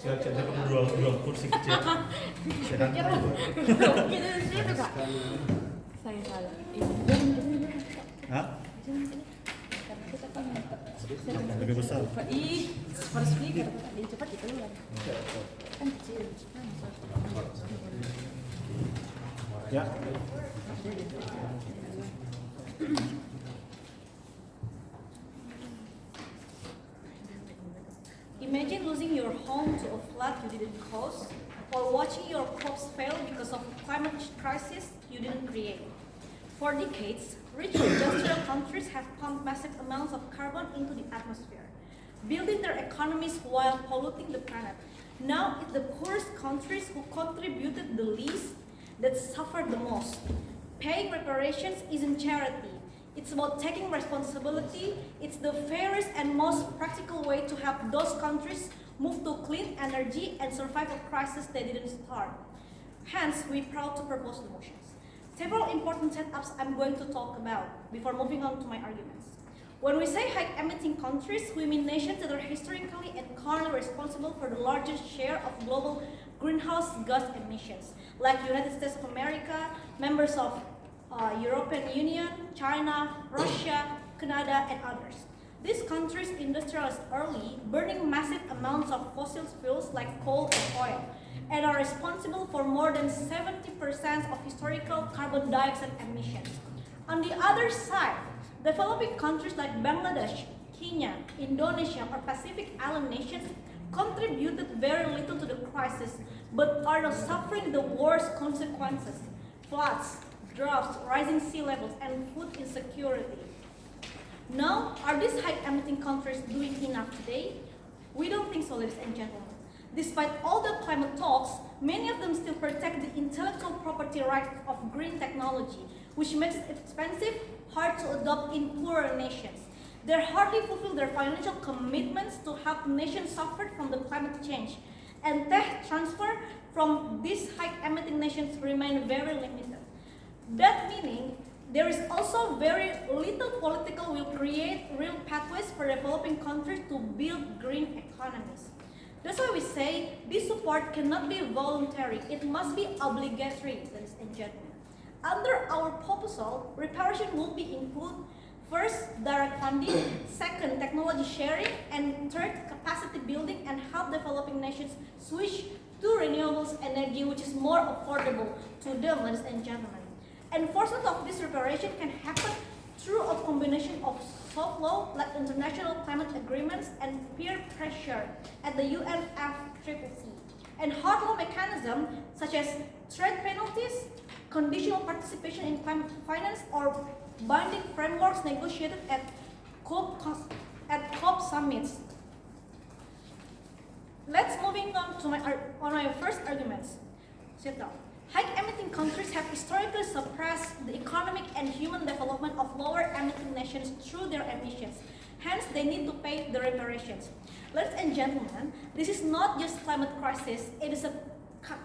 Saya perlu dua kursi kecil. Saya Gitu situ kak. Saya salah. Hah? Lebih besar. Ih, for speaker. Jadi cepat gitu kan. Kan kecil. Ya. Imagine losing your home to a flood you didn't cause, or watching your crops fail because of climate crisis you didn't create. For decades, rich industrial countries have pumped massive amounts of carbon into the atmosphere, building their economies while polluting the planet. Now it's the poorest countries who contributed the least that suffer the most. Paying reparations isn't charity. It's about taking responsibility. It's the fairest and most practical way to help those countries move to clean energy and survive a crisis they didn't start. Hence, we're proud to propose the motions. Several important setups I'm going to talk about before moving on to my arguments. When we say high-emitting countries, we mean nations that are historically and currently responsible for the largest share of global greenhouse gas emissions, like United States of America, members of European Union, China, Russia, Canada, and others. These countries industrialized early, burning massive amounts of fossil fuels like coal and oil, and are responsible for more than 70% of historical carbon dioxide emissions. On the other side, developing countries like Bangladesh, Kenya, Indonesia, or Pacific Island nations contributed very little to the crisis, but are now suffering the worst consequences: floods, droughts, rising sea levels, and food insecurity. Now, are these high-emitting countries doing enough today? We don't think so, ladies and gentlemen. Despite all the climate talks, many of them still protect the intellectual property right of green technology, which makes it expensive, hard to adopt in poorer nations. They hardly fulfill their financial commitments to help nations suffered from the climate change, and tech transfer from these high-emitting nations remain very limited. That meaning, there is also very little political will create real pathways for developing countries to build green economies. That's why we say this support cannot be voluntary, it must be obligatory, ladies and gentlemen. Under our proposal, reparation will be include first, direct funding, second, technology sharing, and third, capacity building and help developing nations switch to renewables energy which is more affordable to them, ladies and gentlemen. Enforcement of this reparation can happen through a combination of soft law, like international climate agreements, and peer pressure at the UNFCCC, and hard law mechanisms such as trade penalties, conditional participation in climate finance, or binding frameworks negotiated at COP summits. Let's moving on to my first arguments. Sit down. High-emitting countries have historically suppressed the economic and human development of lower-emitting nations through their emissions. Hence, they need to pay the reparations. Ladies and gentlemen, this is not just climate crisis, it is a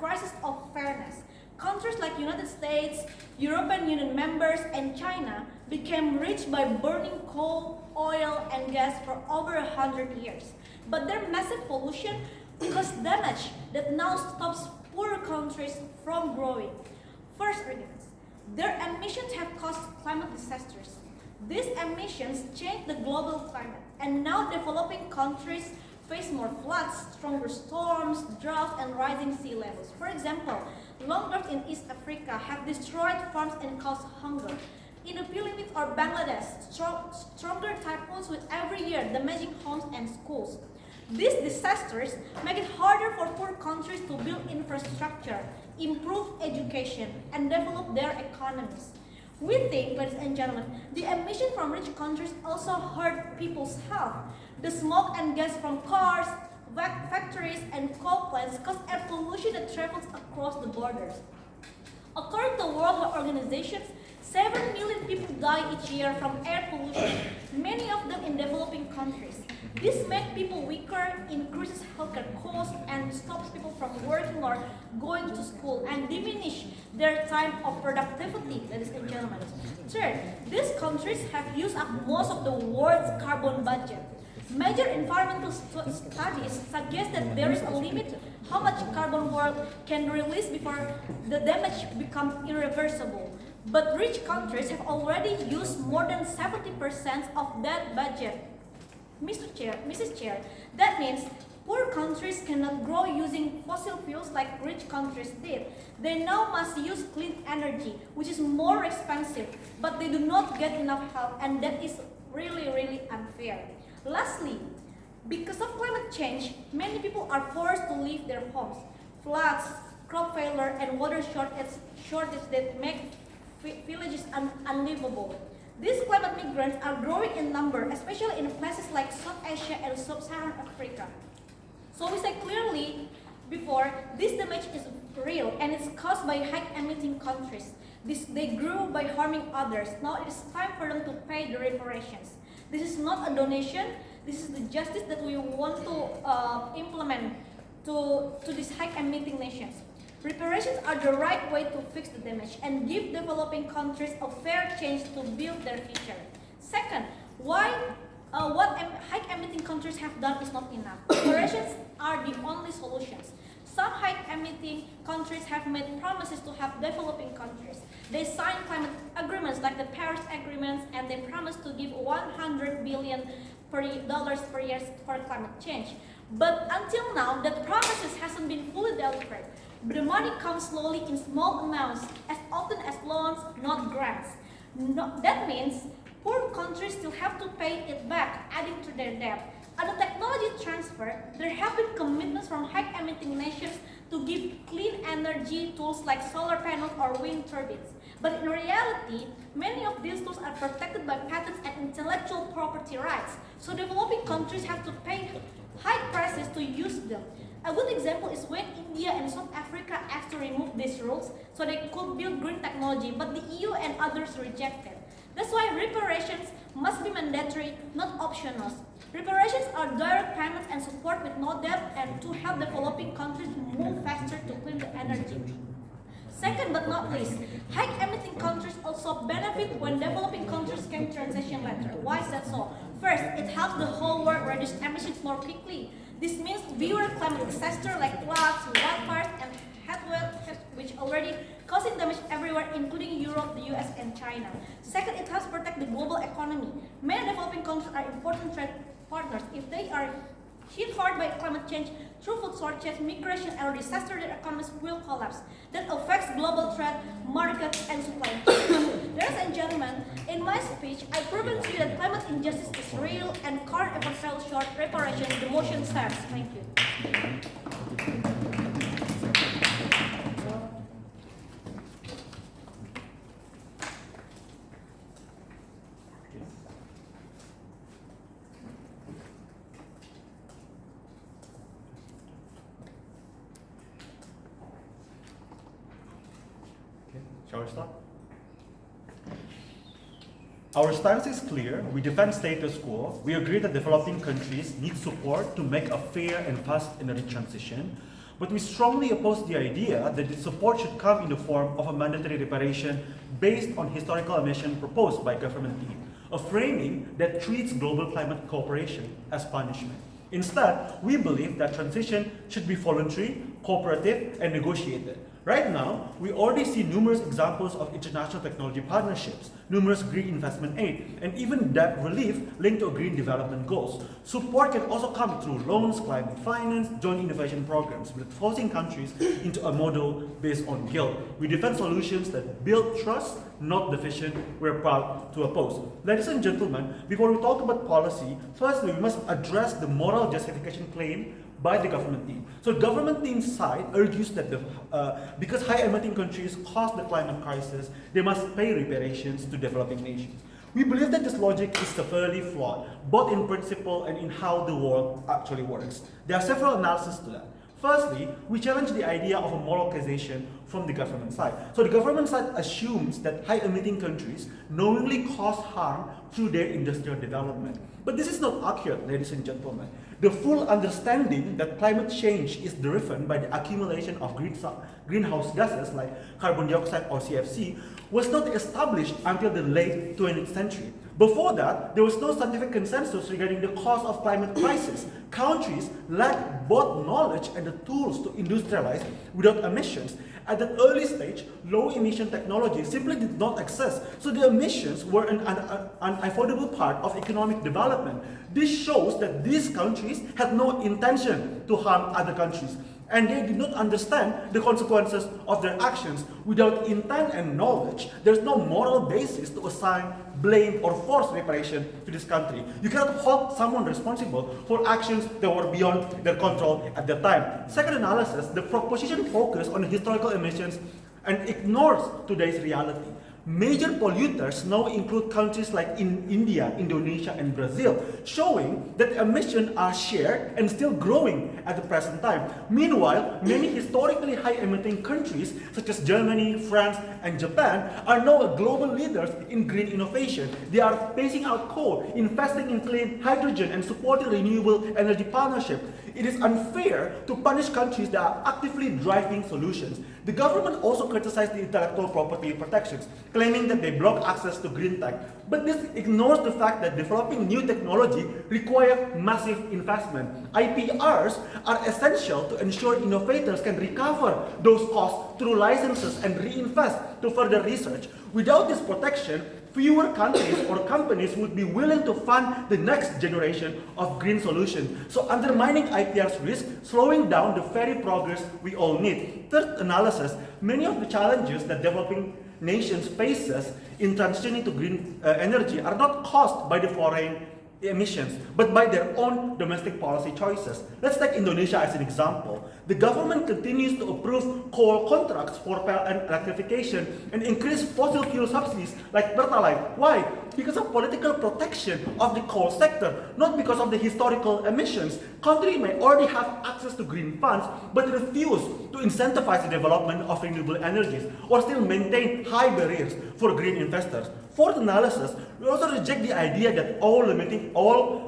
crisis of fairness. Countries like United States, European Union members, and China became rich by burning coal, oil, and gas for over 100 years. But their massive pollution caused damage that now stops poorer countries from growing. First arguments. Their emissions have caused climate disasters. These emissions change the global climate, and now developing countries face more floods, stronger storms, droughts, and rising sea levels. For example, long droughts in East Africa have destroyed farms and caused hunger. In the Philippines or Bangladesh, stronger typhoons with every year damaging homes and schools. These disasters make it harder for poor countries to build infrastructure, improve education, and develop their economies. We think, ladies and gentlemen, the emission from rich countries also hurt people's health. The smoke and gas from cars, factories, and coal plants cause air pollution that travels across the borders. According to World Health Organization, 7 million people die each year from air pollution, many of them in developing countries. This makes people weaker, increases healthcare costs, and stops people from working or going to school, and diminish their time of productivity, ladies and gentlemen. Third, these countries have used up most of the world's carbon budget. Major environmental studies suggest that there is a limit how much carbon world can release before the damage becomes irreversible. But rich countries have already used more than 70% of that budget. Mrs. Chair, that means poor countries cannot grow using fossil fuels like rich countries did. They now must use clean energy, which is more expensive, but they do not get enough help, and that is really, really unfair. Lastly, because of climate change, many people are forced to leave their homes. Floods, crop failure, and water shortage that make villages unlivable. These climate migrants are growing in number, especially in places like South Asia and Sub-Saharan Africa. So we say clearly before, this damage is real and it's caused by high-emitting countries. They grew by harming others. Now it is time for them to pay the reparations. This is not a donation. This is the justice that we want to implement to these high-emitting nations. Reparations are the right way to fix the damage and give developing countries a fair chance to build their future. Second, what high-emitting countries have done is not enough. Reparations are the only solutions. Some high-emitting countries have made promises to help developing countries. They signed climate agreements like the Paris Agreements, and they promised to give $100 billion per year for climate change. But until now, that promises hasn't been fully delivered. But the money comes slowly in small amounts, as often as loans, not grants. That means poor countries still have to pay it back, adding to their debt. On the technology transfer, there have been commitments from high-emitting nations to give clean energy tools like solar panels or wind turbines. But in reality, many of these tools are protected by patents and intellectual property rights, so developing countries have to pay high prices to use them. A good example is when India and South Africa asked to remove these rules so they could build green technology, but the EU and others rejected. That's why reparations must be mandatory, not optional. Reparations are direct payments and support with no debt, and to help developing countries move faster to clean the energy. Second but not least, high-emitting countries also benefit when developing countries can transition later. Why is that so? First, it helps the whole world reduce emissions more quickly. This means fewer climate disasters like floods, wildfires, and heatwaves, which already causing damage everywhere, including Europe, the US, and China. Second, it helps protect the global economy. Many developing countries are important trade partners. If they are hit hard by climate change through food shortage, migration, or disaster, their economies will collapse. That affects global trade, markets, and supply chain. Ladies and gentlemen, in my speech, I proven to you that climate injustice is real and current efforts fell short. Reparations, the motion stands. Thank you. Shall we start? Our stance is clear. We defend status quo. We agree that developing countries need support to make a fair and fast energy transition. But we strongly oppose the idea that the support should come in the form of a mandatory reparation based on historical emission proposed by government team, a framing that treats global climate cooperation as punishment. Instead, we believe that transition should be voluntary, cooperative, and negotiated. Right now, we already see numerous examples of international technology partnerships, numerous green investment aid, and even debt relief linked to green development goals. Support can also come through loans, climate finance, joint innovation programs, with forcing countries into a model based on guilt. We defend solutions that build trust, not division. We're proud to oppose. Ladies and gentlemen, before we talk about policy, firstly, we must address the moral justification claim by the government team. So the government team's side argues that because high-emitting countries caused the climate crisis, they must pay reparations to developing nations. We believe that this logic is severely flawed, both in principle and in how the world actually works. There are several analyses to that. Firstly, we challenge the idea of a moral causation from the government side. So the government side assumes that high-emitting countries knowingly cause harm through their industrial development. But this is not accurate, ladies and gentlemen. The full understanding that climate change is driven by the accumulation of greenhouse gases like carbon dioxide or CFC was not established until the late 20th century. Before that, there was no scientific consensus regarding the cause of climate crisis. Countries lacked both knowledge and the tools to industrialize without emissions. At that early stage, low emission technology simply did not exist, so the emissions were an unavoidable part of economic development. This shows that these countries had no intention to harm other countries, and they did not understand the consequences of their actions. Without intent and knowledge, there's no moral basis to assign blame or force reparation to this country. You cannot hold someone responsible for actions that were beyond their control at the time. Second analysis, the proposition focused on historical emissions and ignores today's reality. Major polluters now include countries like India, Indonesia, and Brazil, showing that emissions are shared and still growing at the present time. Meanwhile, many historically high-emitting countries, such as Germany, France, and Japan, are now global leaders in green innovation. They are phasing out coal, investing in clean hydrogen, and supporting renewable energy partnerships. It is unfair to punish countries that are actively driving solutions. The government also criticized the intellectual property protections, claiming that they block access to green tech. But this ignores the fact that developing new technology requires massive investment. IPRs are essential to ensure innovators can recover those costs through licenses and reinvest to further research. Without this protection, fewer countries or companies would be willing to fund the next generation of green solutions. So undermining IPR's risk, slowing down the very progress we all need. Third analysis, many of the challenges that developing nations faces in transitioning to green energy are not caused by the foreign emissions, but by their own domestic policy choices. Let's take Indonesia as an example. The government continues to approve coal contracts for electrification and increase fossil fuel subsidies like Pertalite. Why? Because of political protection of the coal sector, not because of the historical emissions. Countries may already have access to green funds, but refuse to incentivize the development of renewable energies or still maintain high barriers for green investors. Fourth analysis, we also reject the idea that all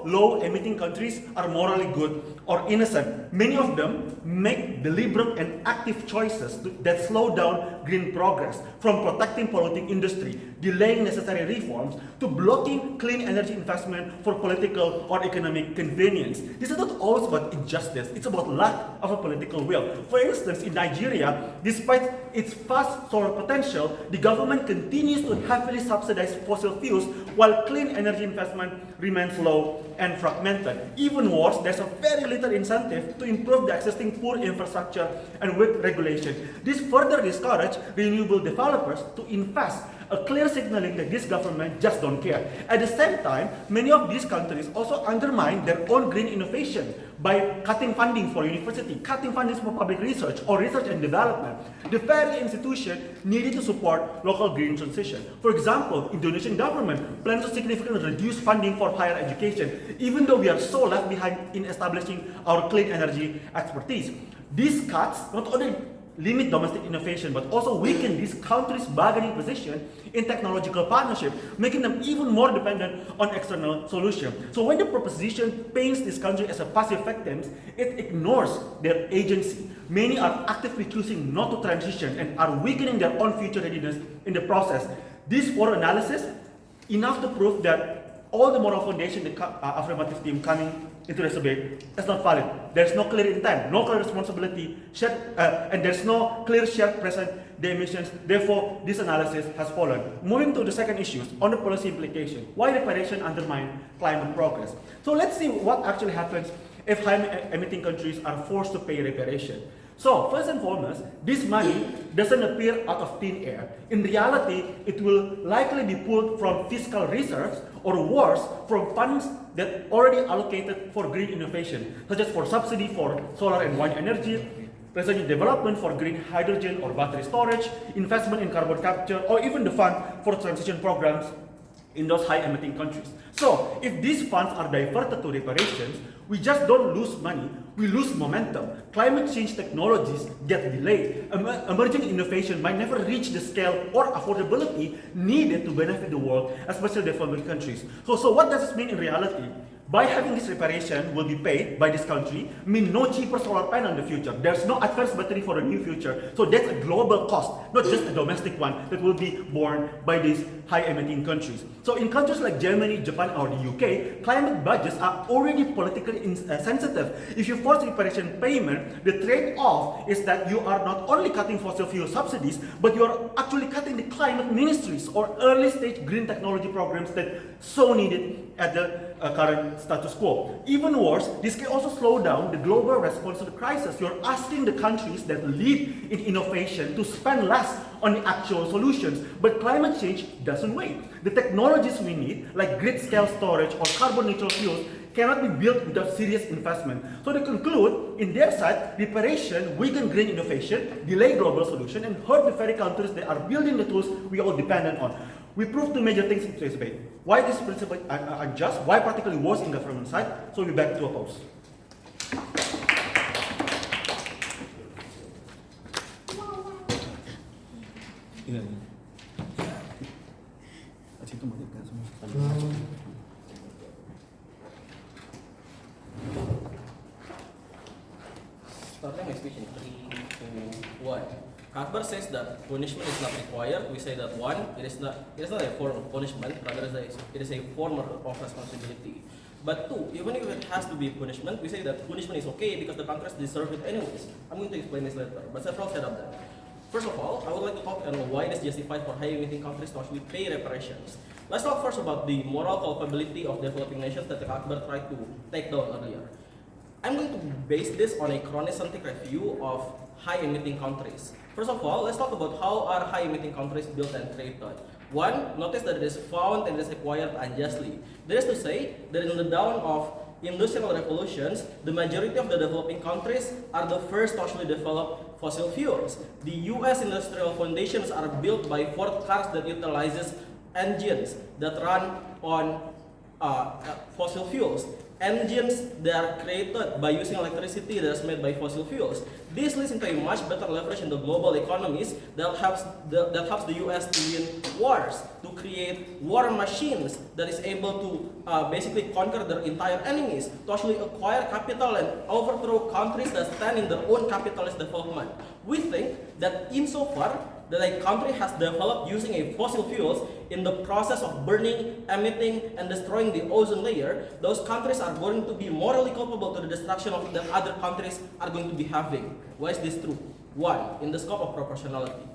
low-emitting countries are morally good or innocent. Many of them make deliberate and active choices that slow down green progress, from protecting polluting industry, delaying necessary reforms, to blocking clean energy investment for political or economic convenience. This is not always about injustice, it's about lack of a political will. For instance, in Nigeria, despite its vast solar potential, the government continues to heavily subsidize fossil fuels while clean energy investment remains low and fragmented. Even worse, there's a very little incentive to improve the existing poor infrastructure and weak regulation. This further discourages renewable developers to invest, a clear signaling that this government just don't care. At the same time, many of these countries also undermine their own green innovation by cutting funding for university, cutting funding for public research or research and development, the very institution needed to support local green transition. For example, Indonesian government plans to significantly reduce funding for higher education, even though we are so left behind in establishing our clean energy expertise. These cuts not only limit domestic innovation, but also weaken these countries' bargaining position in technological partnership, making them even more dependent on external solutions. So when the proposition paints this country as a passive victims, it ignores their agency. Many are actively choosing not to transition and are weakening their own future readiness in the process. This for analysis, enough to prove that all the moral foundation the affirmative team coming into the survey is not valid. There's no clear intent, no clear responsibility, and there's no clear shared present the emissions. Therefore, this analysis has fallen. Moving to the second issue, on the policy implication. Why reparation undermine climate progress? So let's see what actually happens if high-emitting countries are forced to pay reparation. So, first and foremost, this money doesn't appear out of thin air. In reality, it will likely be pulled from fiscal reserves, or worse, from funds that already allocated for green innovation, such as for subsidy for solar and wind energy, research and development for green hydrogen or battery storage, investment in carbon capture, or even the fund for transition programs in those high-emitting countries. So, if these funds are diverted to reparations, we just don't lose money, we lose momentum. Climate change technologies get delayed. Emerging innovation might never reach the scale or affordability needed to benefit the world, especially developing countries. So what does this mean in reality? By having this reparation will be paid by this country, mean no cheaper solar panel in the future. There's no advanced battery for the new future. So that's a global cost, not just a domestic one that will be borne by these high-emitting countries. So in countries like Germany, Japan, or the UK, climate budgets are already politically sensitive. If you force reparation payment, the trade-off is that you are not only cutting fossil fuel subsidies, but you are actually cutting the climate ministries or early-stage green technology programs that so needed at the current status quo. Even worse, this can also slow down the global response to the crisis. You're asking the countries that lead in innovation to spend less on the actual solutions, but climate change doesn't wait. The technologies we need, like grid-scale storage or carbon-neutral fuels, cannot be built without serious investment. So to conclude, in their side, reparation weaken green innovation, delay global solution, and hurt the very countries that are building the tools we all dependent on. We proved two major things in today's debate. Why this principle are unjust, why particularly worse in government side, so we'll be back to oppose. Starting my speech in 3, 2, 1. Akbar says that punishment is not required. We say that one, it is not a form of punishment, rather it is a form of responsibility. But two, even if it has to be punishment, we say that punishment is okay because the countries deserve it anyways. I'm going to explain this later, but several set up that. First of all, I would like to talk on why it is justified for high-emitting countries to actually pay reparations. Let's talk first about the moral culpability of developing nations that Akbar tried to take down earlier. I'm going to base this on a chronocentric review of high-emitting countries. First of all, let's talk about how are high-emitting countries built and created. One, notice that it is found and it is acquired unjustly. That is to say that in the dawn of industrial revolutions, the majority of the developing countries are the first to actually develop fossil fuels. The US industrial foundations are built by Ford cars that utilizes engines that run on fossil fuels. Engines that are created by using electricity that is made by fossil fuels. This leads into a much better leverage in the global economies that helps the US to win wars, to create war machines that is able to basically conquer their entire enemies, to actually acquire capital and overthrow countries that stand in their own capitalist development. We think that insofar that a country has developed using a fossil fuels in the process of burning, emitting, and destroying the ozone layer, those countries are going to be morally culpable to the destruction of that other countries are going to be having. Why is this true? One, in the scope of proportionality.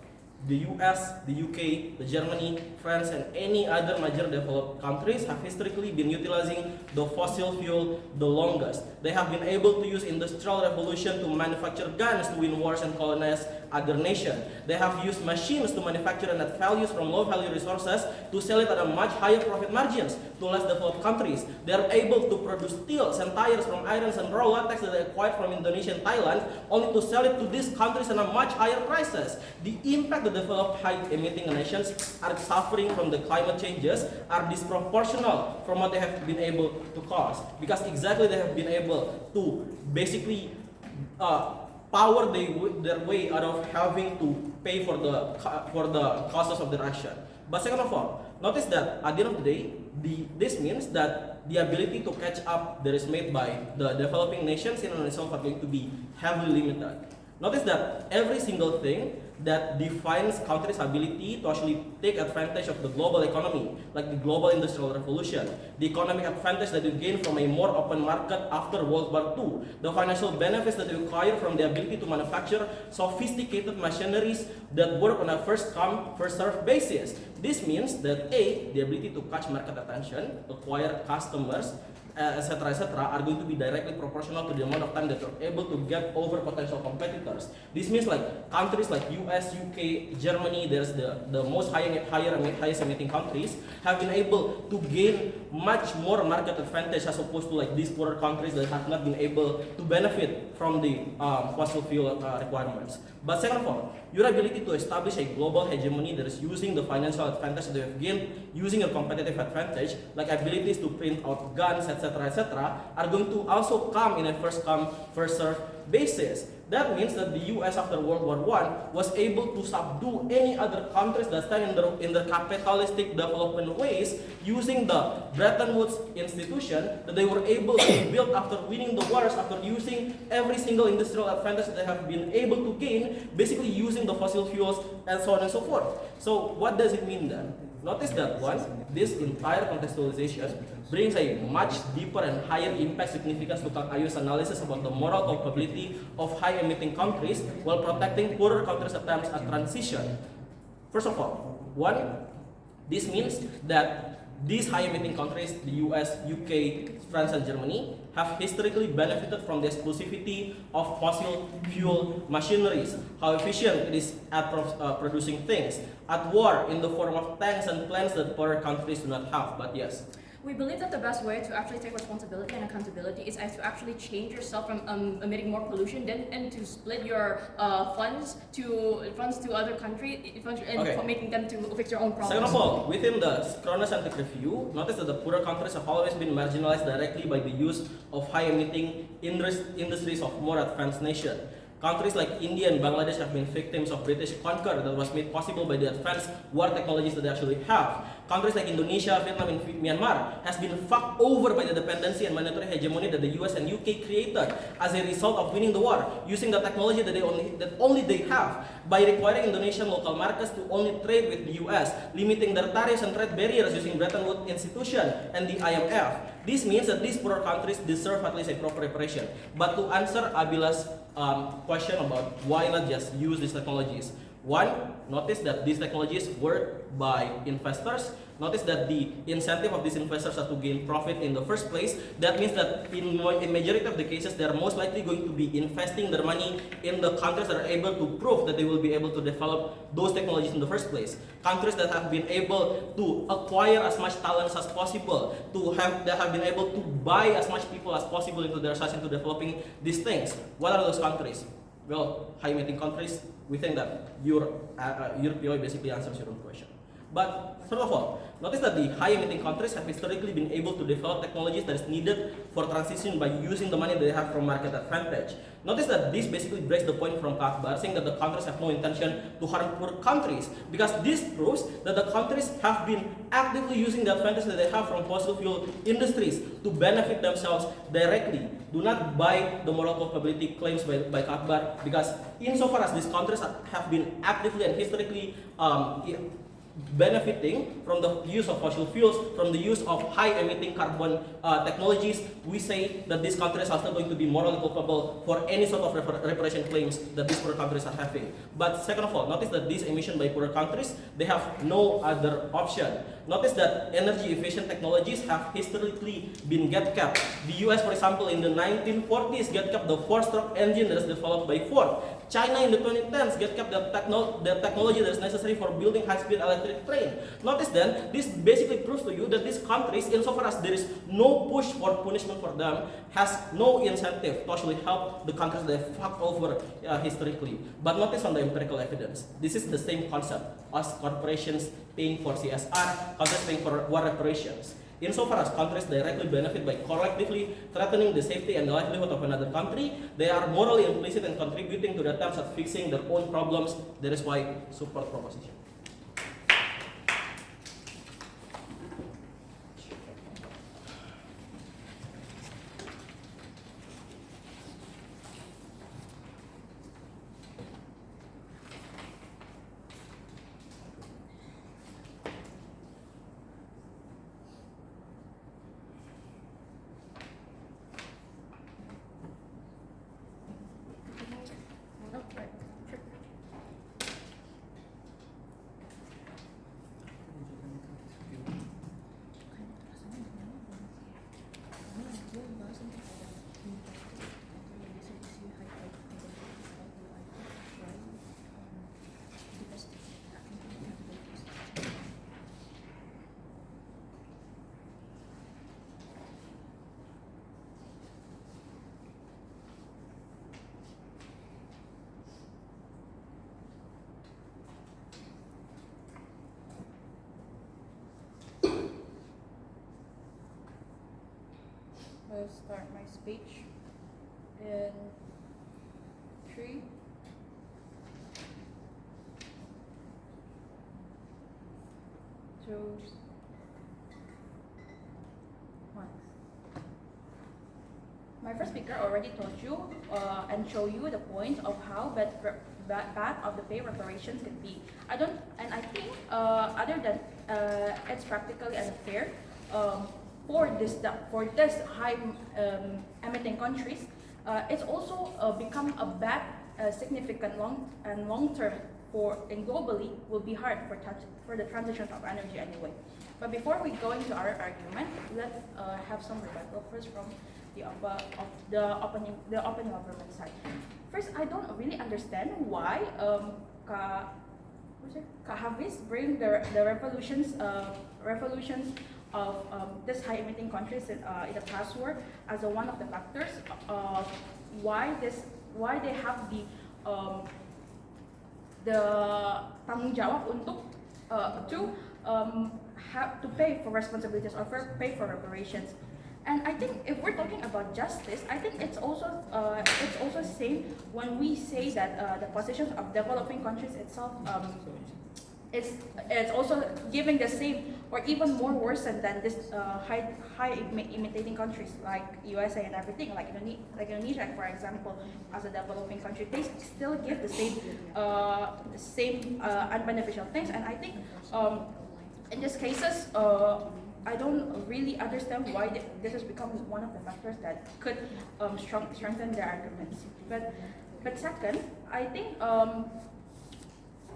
The US, the UK, the Germany, France, and any other major developed countries have historically been utilizing the fossil fuel the longest. They have been able to use industrial revolution to manufacture guns to win wars and colonize other nations. They have used machines to manufacture and add values from low-value resources to sell it at a much higher profit margins to less developed countries. They are able to produce steels and tires from irons and raw latex that they acquired from Indonesia and Thailand, only to sell it to these countries at a much higher prices. The impact that developed high-emitting nations are suffering from the climate changes are disproportional from what they have been able to cause, because exactly they have been able to basically power their way out of having to pay for the causes of their action. But second of all, notice that at the end of the day, this means that the ability to catch up that is made by the developing nations in and itself are going to be heavily limited. Notice that every single thing that defines countries' ability to actually take advantage of the global economy, like the global industrial revolution, the economic advantage that you gain from a more open market after World War II, the financial benefits that you acquire from the ability to manufacture sophisticated machineries that work on a first-come, first-served basis. This means that A, the ability to catch market attention, acquire customers, etc., are going to be directly proportional to the amount of time that you're able to get over potential competitors. This means like countries like US, UK, Germany, there's the most highest emitting countries, have been able to gain much more market advantage as opposed to like these poorer countries that have not been able to benefit from the fossil fuel requirements. But second of all, your ability to establish a global hegemony that is using the financial advantage that you have gained, using a competitive advantage, like abilities to print out guns, etc., etc., are going to also come in a first come, first serve basis. That means that the US after World War I was able to subdue any other countries that stand in the capitalistic development ways using the Bretton Woods institution that they were able to build after winning the wars, after using every single industrial advantage that they have been able to gain, basically using the fossil fuels and so on and so forth. So what does it mean then? Notice that one, this entire contextualization brings a much deeper and higher impact significance to Kakayu's analysis about the moral culpability of high-emitting countries while protecting poorer countries' attempts at transition. First of all, one, this means that these high-emitting countries, the US, UK, France, and Germany, have historically benefited from the exclusivity of fossil fuel machineries, how efficient it is at producing things, at war in the form of tanks and plans that poorer countries do not have. But yes. We believe that the best way to actually take responsibility and accountability is to actually change yourself from emitting more pollution, and to split your funds to other countries and making them to fix your own problems. Second of all, within the chronocentric review, notice that the poorer countries have always been marginalized directly by the use of high-emitting industries of more advanced nations. Countries like India and Bangladesh have been victims of British conquer that was made possible by the advanced war technologies that they actually have. Countries like Indonesia, Vietnam, and Myanmar has been fucked over by the dependency and monetary hegemony that the US and UK created as a result of winning the war, using the technology that only they have, by requiring Indonesian local markets to only trade with the US, limiting their tariffs and trade barriers using Bretton Woods institution and the IMF. This means that these poorer countries deserve at least a proper reparation. But to answer Abila's question about why not just use these technologies, one, notice that these technologies work by investors. Notice that the incentive of these investors are to gain profit in the first place. That means that in majority of the cases, they are most likely going to be investing their money in the countries that are able to prove that they will be able to develop those technologies in the first place. Countries that have been able to acquire as much talents as possible, that have been able to buy as much people as possible into their side into developing these things. What are those countries? Well, high-emitting countries. We think that your POI basically answers your own question. But first of all, notice that the high-emitting countries have historically been able to develop technologies that is needed for transition by using the money that they have from market advantage. Notice that this basically breaks the point from Akbar, saying that the countries have no intention to harm poor countries, because this proves that the countries have been actively using the advantage that they have from fossil fuel industries to benefit themselves directly. Do not buy the moral culpability claims by Akbar, because insofar as these countries have been actively and historically benefiting from the use of fossil fuels, from the use of high-emitting carbon technologies, we say that these countries are still going to be morally culpable for any sort of reparation claims that these poor countries are having. But second of all, notice that these emissions by poorer countries, they have no other option. Notice that energy-efficient technologies have historically been get-capped. The US, for example, in the 1940s, get-capped the four-stroke engine that is developed by Ford. China in the 2010s get-capped the technology that is necessary for building high-speed electric train. Notice then, this basically proves to you that these countries, insofar as there is no push for punishment for them, has no incentive to actually help the countries that they fucked over historically. But notice on the empirical evidence, this is the same concept as corporations paying for CSR, countries paying for war reparations. Insofar as countries directly benefit by collectively threatening the safety and the livelihood of another country, they are morally implicit and contributing to the attempts at fixing their own problems. That is why support proposition. to start my speech in 3, 2, 1. My first speaker already told you and show you the point of how bad of the pay reparations can be. I think other than it's practically unfair for this high emitting countries, it's also become a bad significant long term and globally will be hard for the transition of energy anyway. But before we go into our argument, let's have some rebuttal first from the opening government side. First, I don't really understand why Kak Hafiz bring the revolutions of this high emitting countries in the past war as one of the factors of why they have the tanggung jawab untuk have to pay for responsibilities or pay for reparations. And I think if we're talking about justice, I think it's also same when we say that the positions of developing countries itself it's also giving the same or even more worsen than this high imitating countries like USA and everything, like Indonesia, for example, as a developing country, they still give the same unbeneficial things. And I think in these cases, I don't really understand why this has become one of the factors that could strengthen their arguments. But second, I think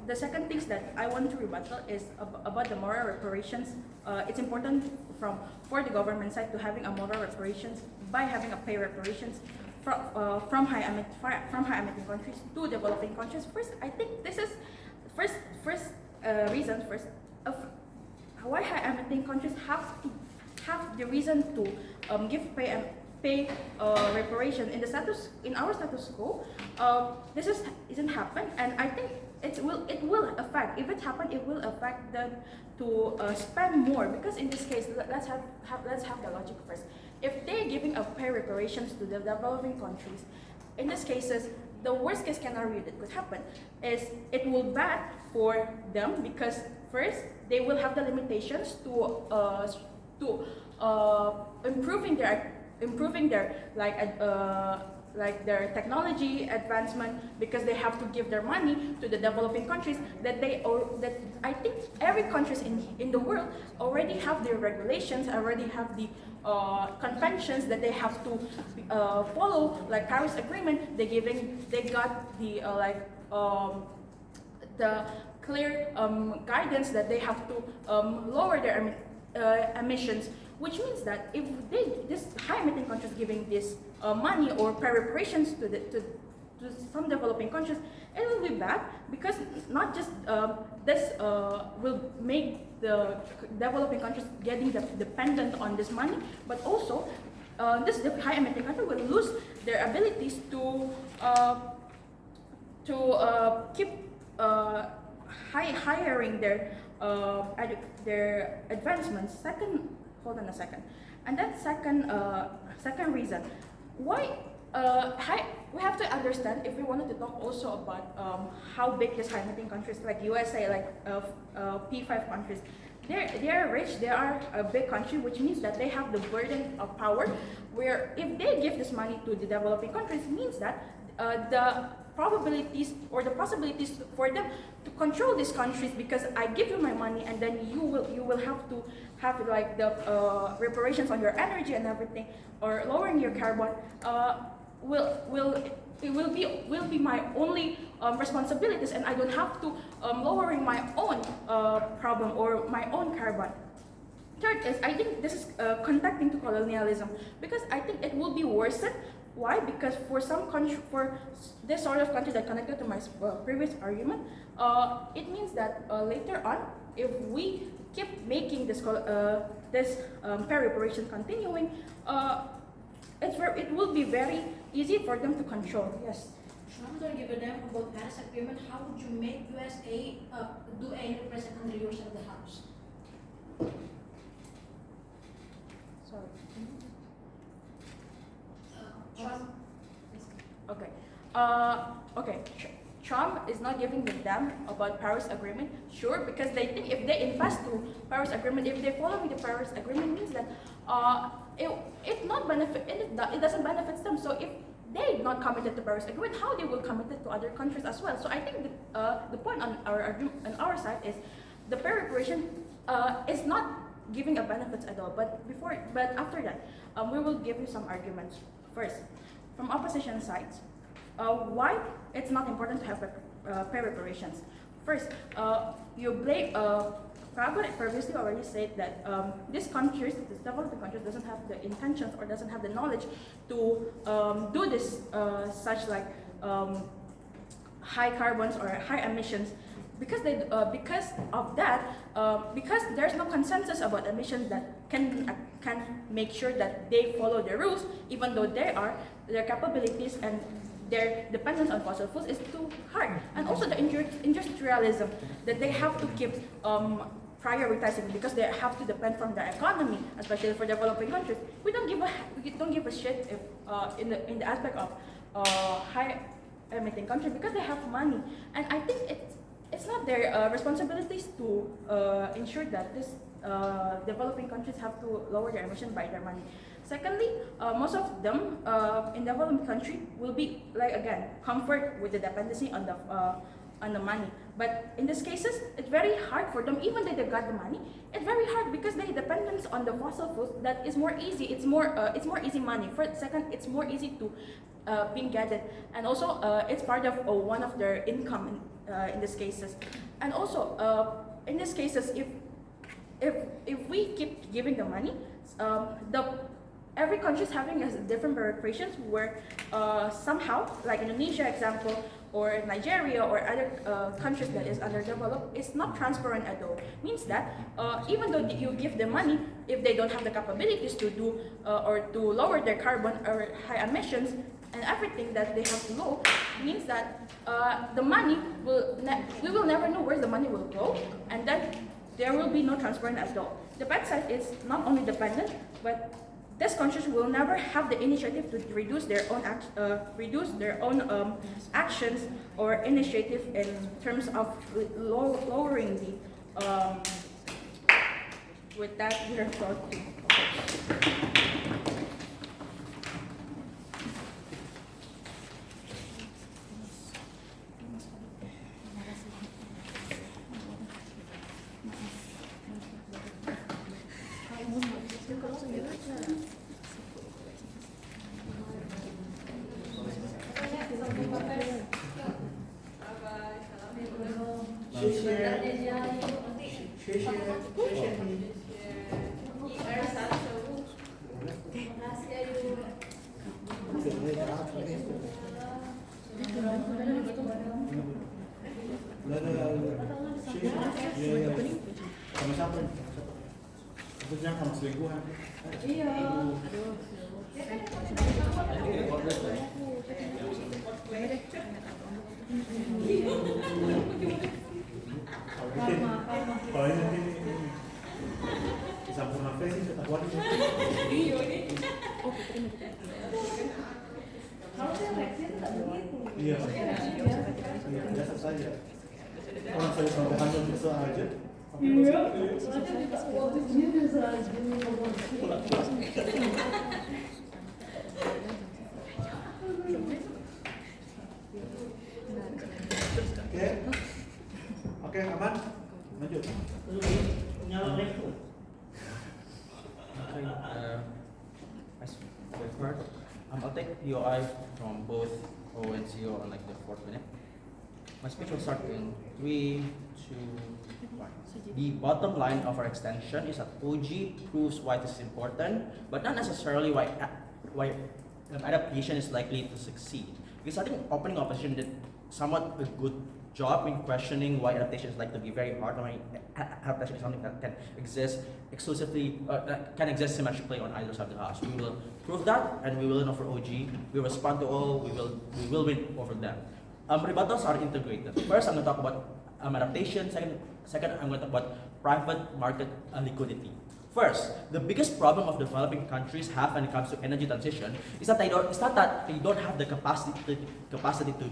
the second things that I want to rebuttal is about the moral reparations. It's important for the government side to having a moral reparations by having a pay reparations from high emitting countries to developing countries. First, I think this is reason of why high emitting countries have the reason to give pay reparation in our status quo. This isn't happen, and I think it will affect. If it happen, it will affect them to spend more, because in this case, let's have the logic first. If they're giving a pay reparations to the developing countries, in these cases, the worst case scenario that could happen is it will bad for them, because first they will have the limitations to improving their like their technology advancement, because they have to give their money to the developing countries that I think every countries in the world already have their regulations, already have the conventions that they have to follow, like Paris Agreement. They got the the clear guidance that they have to lower their emissions, which means that if this high emitting countries giving this money or pay reparations to some developing countries, it will be bad, because not just this will make the developing countries getting dependent on this money, but also this high emitting country will lose their abilities to keep hiring their advancements. Hold on a second. And then second reason why we have to understand, if we wanted to talk also about how big these high emitting countries like USA, like P5 countries, they are rich, they are a big country, which means that they have the burden of power, where if they give this money to the developing countries, means that the probabilities or the possibilities for them to control these countries, because I give you my money and then you will have to have like the reparations on your energy and everything, or lowering your carbon, will be my only responsibilities, and I don't have to lowering my own problem or my own carbon. Third is, I think this is contacting to colonialism, because I think it will be worsened. Why? Because for this sort of country that connected to my previous argument, it means that later on, if we keep making this pay reparation continuing, it will be very easy for them to control. Yes. So I'm going to give a name about Paris Agreement. How would you make USA do a representation of the House? Sorry. Trump. Okay. Okay. Trump is not giving a damn about Paris Agreement. Sure, because they think if they invest to Paris Agreement, if they follow the Paris Agreement, means that it doesn't benefit them. So if they not committed to Paris Agreement, how they will commit it to other countries as well? So I think the point on our side is the reparation is not giving a benefits at all. But after that, we will give you some arguments. First, from opposition sides, why it's not important to have pay reparations. First, you blame. Prabhat previously already said that these countries, these developing countries, doesn't have the intentions or doesn't have the knowledge to do this such like high carbons or high emissions because there's no consensus about emissions that can make sure that they follow the rules, even though their capabilities and their dependence on fossil fuels is too hard. And also the industrialism that they have to keep prioritizing because they have to depend from their economy, especially for developing countries. We don't give a shit if in the aspect of high emitting countries because they have money, and I think it's not their responsibilities to ensure that this developing countries have to lower their emission by their money. Secondly, most of them in developing country will be like again comfort with the dependency on the money. But in these cases, it's very hard for them, even though they got the money. It's very hard because they dependence on the fossil fuels. That is more easy. It's more easy money. Second, it's more easy to being gathered, and also it's part of one of their income in these cases. And also in these cases, if we keep giving the money, every country is having a different reparations where somehow, like Indonesia example, or Nigeria or other countries that is underdeveloped, it's not transparent at all. Means that even though you give them money, if they don't have the capabilities to do or to lower their carbon or high emissions and everything that they have to go, means that the money we will never know where the money will go, and then there will be no transparent at all. The bad side is not only dependent, but these countries will never have the initiative to reduce their own actions or initiative in terms of lowering the. With that, we are brought to. Oke, aman? Lanjut. As we've heard, I'll take POI from both O and CO on like the 4th minute. My speech will start in 3, 2, 1. The bottom line of our extension is that OG proves why this is important, but not necessarily why adaptation is likely to succeed. Because I think opening opposition did somewhat a good job in questioning why adaptation is likely to be very hard, or why adaptation is something that can exist exclusively, that can exist symmetrically on either side of the house. We will prove that, and we will win over OG. We respond to all. We will win over them. Rebuttals are integrated. First, I'm going to talk about adaptation. Second, I'm going to talk about private market liquidity. First, the biggest problem of developing countries have when it comes to energy transition is that it's not that they don't have the capacity to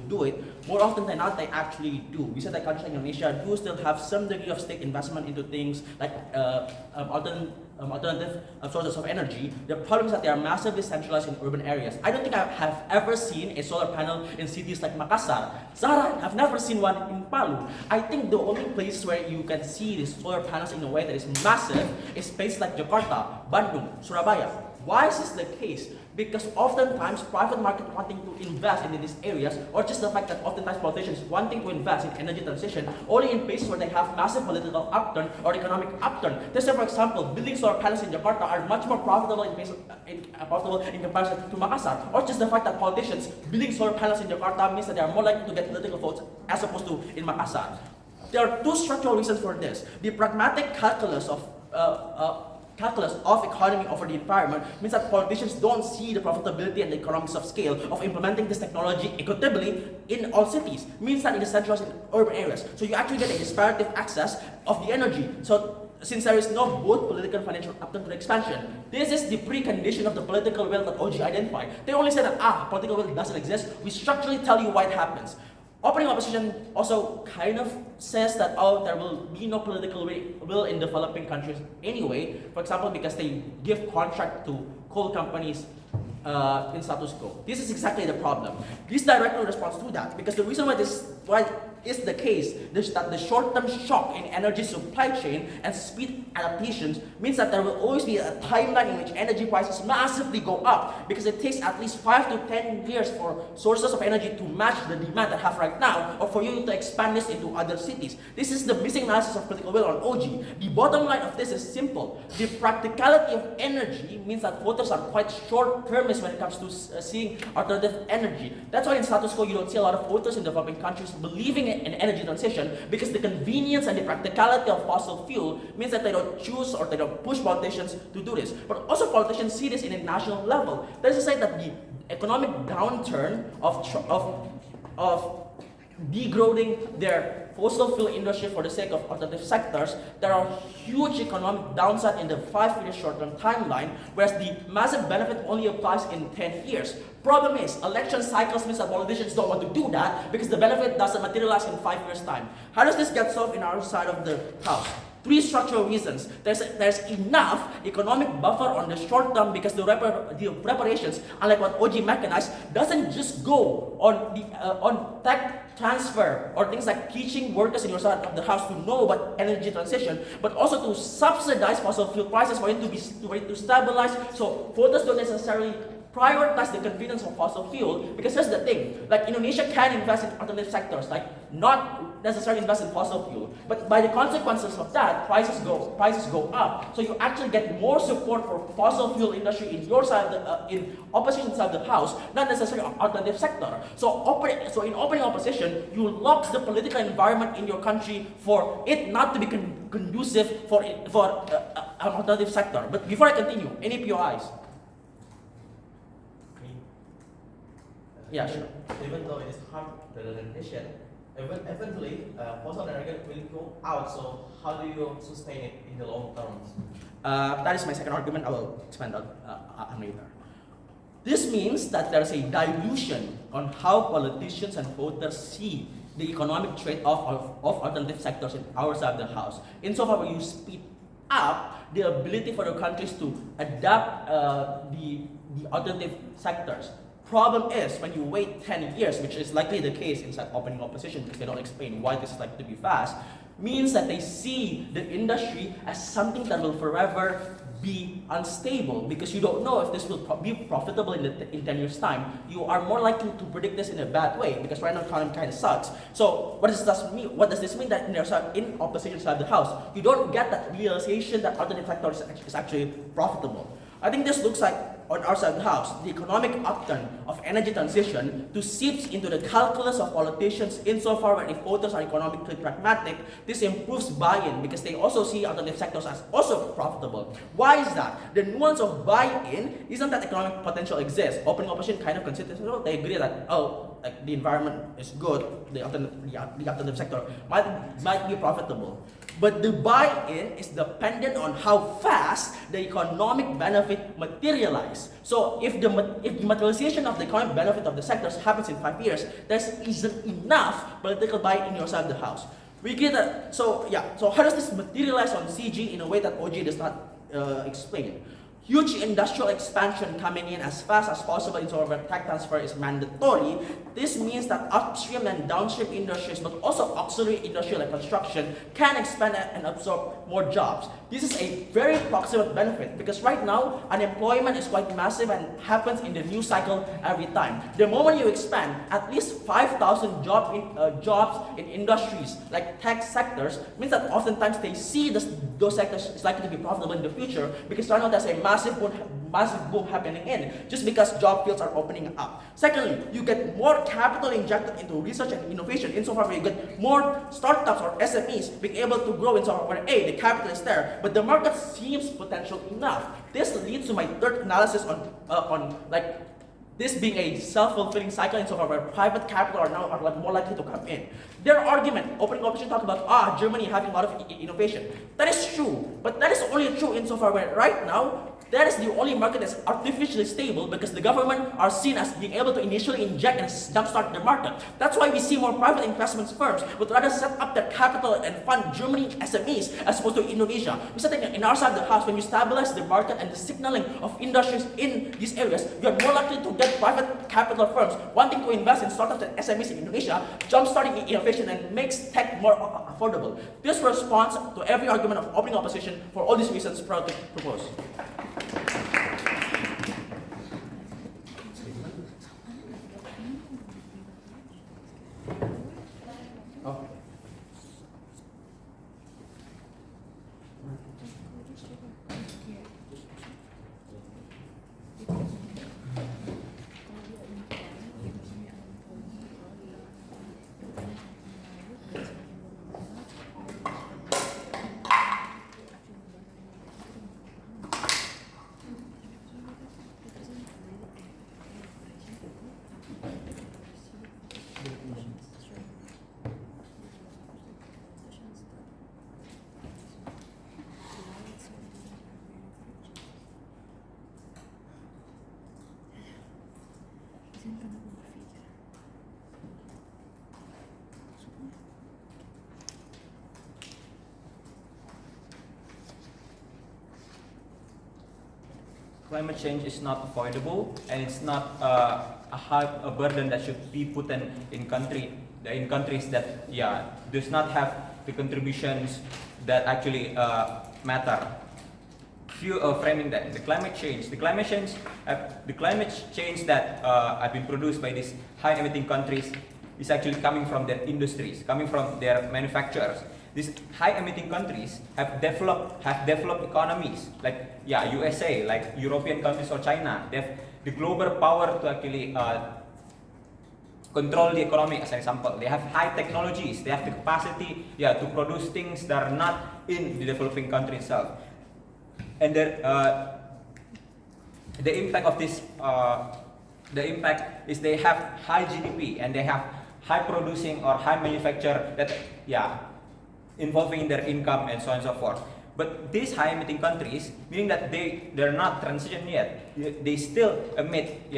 do it. More often than not, they actually do. We said that countries like Indonesia do still have some degree of state investment into things like alternative sources of energy. The problem is that they are massively centralized in urban areas. I don't think I have ever seen a solar panel in cities like Makassar. Zara, I've never seen one in Palu. I think the only place where you can see these solar panels in a way that is massive is places like Jakarta, Bandung, Surabaya. Why is this the case? Because oftentimes private market wanting to invest in these areas, or just the fact that oftentimes politicians wanting to invest in energy transition only in places where they have massive political upturn or economic upturn. Let's say, for example, building solar panels in Jakarta are much more profitable in comparison to Makassar, or just the fact that politicians building solar panels in Jakarta means that they are more likely to get political votes as opposed to in Makassar. There are two structural reasons for this. The pragmatic calculus of economy over the environment means that politicians don't see the profitability and the economics of scale of implementing this technology equitably in all cities. Means that it is centralized in urban areas. So you actually get a disparative access of the energy. So since there is no both political and financial upturn to the expansion, this is the precondition of the political will that OG identified. They only say that political will doesn't exist. We structurally tell you why it happens. Opening opposition also kind of says that there will be no political will in developing countries anyway. For example, because they give contract to coal companies in status quo. This is exactly the problem. This directly responds to that, because the reason why is the case is that the short-term shock in energy supply chain and speed adaptations means that there will always be a timeline in which energy prices massively go up, because it takes at least 5 to 10 years for sources of energy to match the demand that have right now, or for you to expand this into other cities. This is the missing analysis of political will on OG. The bottom line of this is simple. The practicality of energy means that voters are quite short-termist when it comes to seeing alternative energy. That's why in status quo you don't see a lot of voters in developing countries believing in energy transition, because the convenience and the practicality of fossil fuel means that they don't choose or they don't push politicians to do this. But also politicians see this in a national level. That is to say that the economic downturn of degrading their fossil fuel industry for the sake of alternative sectors, there are huge economic downside in the 5-year short-term timeline, whereas the massive benefit only applies in 10 years. Problem is, election cycles means that politicians don't want to do that because the benefit doesn't materialize in 5 years' time. How does this get solved in our side of the house? 3 structural reasons. There's enough economic buffer on the short term because the reparations, unlike what OG mechanized, doesn't just go on tech transfer or things like teaching workers in your side of the house to know about energy transition, but also to subsidize fossil fuel prices for it to stabilize, so voters don't necessarily prioritize the convenience of fossil fuel. Because here's the thing, like Indonesia can invest in alternative sectors, like not necessarily invest in fossil fuel, but by the consequences of that, prices go up. So you actually get more support for fossil fuel industry in your side, in opposition side of the house, not necessarily alternative sector. So in opening opposition, you lock the political environment in your country for it not to be conducive for an alternative sector. But before I continue, any POIs? Yeah, sure. Even though it is hard the representation, eventually fossil energy will go out. So how do you sustain it in the long term? That is my second argument. I will expand on later. This means that there is a dilution on how politicians and voters see the economic trade-off of alternative sectors in our side of the house. Insofar as you speed up the ability for the countries to adapt the alternative sectors. Problem is, when you wait 10 years, which is likely the case inside opening opposition because they don't explain why this is likely to be fast, means that they see the industry as something that will forever be unstable, because you don't know if this will be profitable in 10 years' time. You are more likely to predict this in a bad way, because right now the economy kind of sucks. So what does this mean? What does this mean that in opposition side of the house, you don't get that realization that alternative sector is actually profitable? I think this looks like, on our side of the house, the economic upturn of energy transition to seeps into the calculus of politicians insofar when if voters are economically pragmatic, this improves buy-in because they also see alternative sectors as also profitable. Why is that? The nuance of buy-in isn't that economic potential exists. Opening opposition kind of considers, they agree that, like the environment is good, the alternative sector might be profitable. But the buy-in is dependent on how fast the economic benefit materialize. So if the materialization of the economic benefit of the sectors happens in 5 years, there isn't enough political buy-in yourself the house. We get that. So how does this materialize on CG in a way that OJ does not explain? Huge industrial expansion coming in as fast as possible in sort of a tech transfer is mandatory. This means that upstream and downstream industries, but also auxiliary industry like construction, can expand and absorb more jobs. This is a very proximate benefit because right now, unemployment is quite massive and happens in the news cycle every time. The moment you expand, at least 5,000 jobs in industries like tech sectors means that oftentimes they see those sectors is likely to be profitable in the future because right now there's a massive boom happening in just because job fields are opening up. Secondly, you get more capital injected into research and innovation insofar where you get more startups or SMEs being able to grow insofar where the capital is there, but the market seems potential enough. This leads to my third analysis on like this being a self-fulfilling cycle insofar where private capital are like more likely to come in. Their argument, opening opposition talk about Germany having a lot of innovation. That is true, but that is only true insofar where right now that is the only market that's artificially stable because the government are seen as being able to initially inject and jumpstart the market. That's why we see more private investment firms would rather set up their capital and fund Germany SMEs as opposed to Indonesia. We said that in our side of the house, when you stabilize the market and the signaling of industries in these areas, you are more likely to get private capital firms wanting to invest in startups and SMEs in Indonesia, jumpstarting innovation and makes tech more affordable. This responds to every argument of opening opposition for all these reasons proud to propose. Climate change is not avoidable, and it's not a burden that should be put in countries that does not have the contributions that actually matter. Few framing that the climate change that have been produced by these high-emitting countries is actually coming from their industries, coming from their manufacturers. These high-emitting countries have developed economies like USA, like European countries or China. They have the global power to actually control the economy. As an example, they have high technologies. They have the capacity to produce things that are not in the developing country itself. And the impact of this, the impact is they have high GDP and they have high producing or high manufacture that involving their income and so on and so forth. But these high-emitting countries, meaning that they're not transitioned yet, they still emit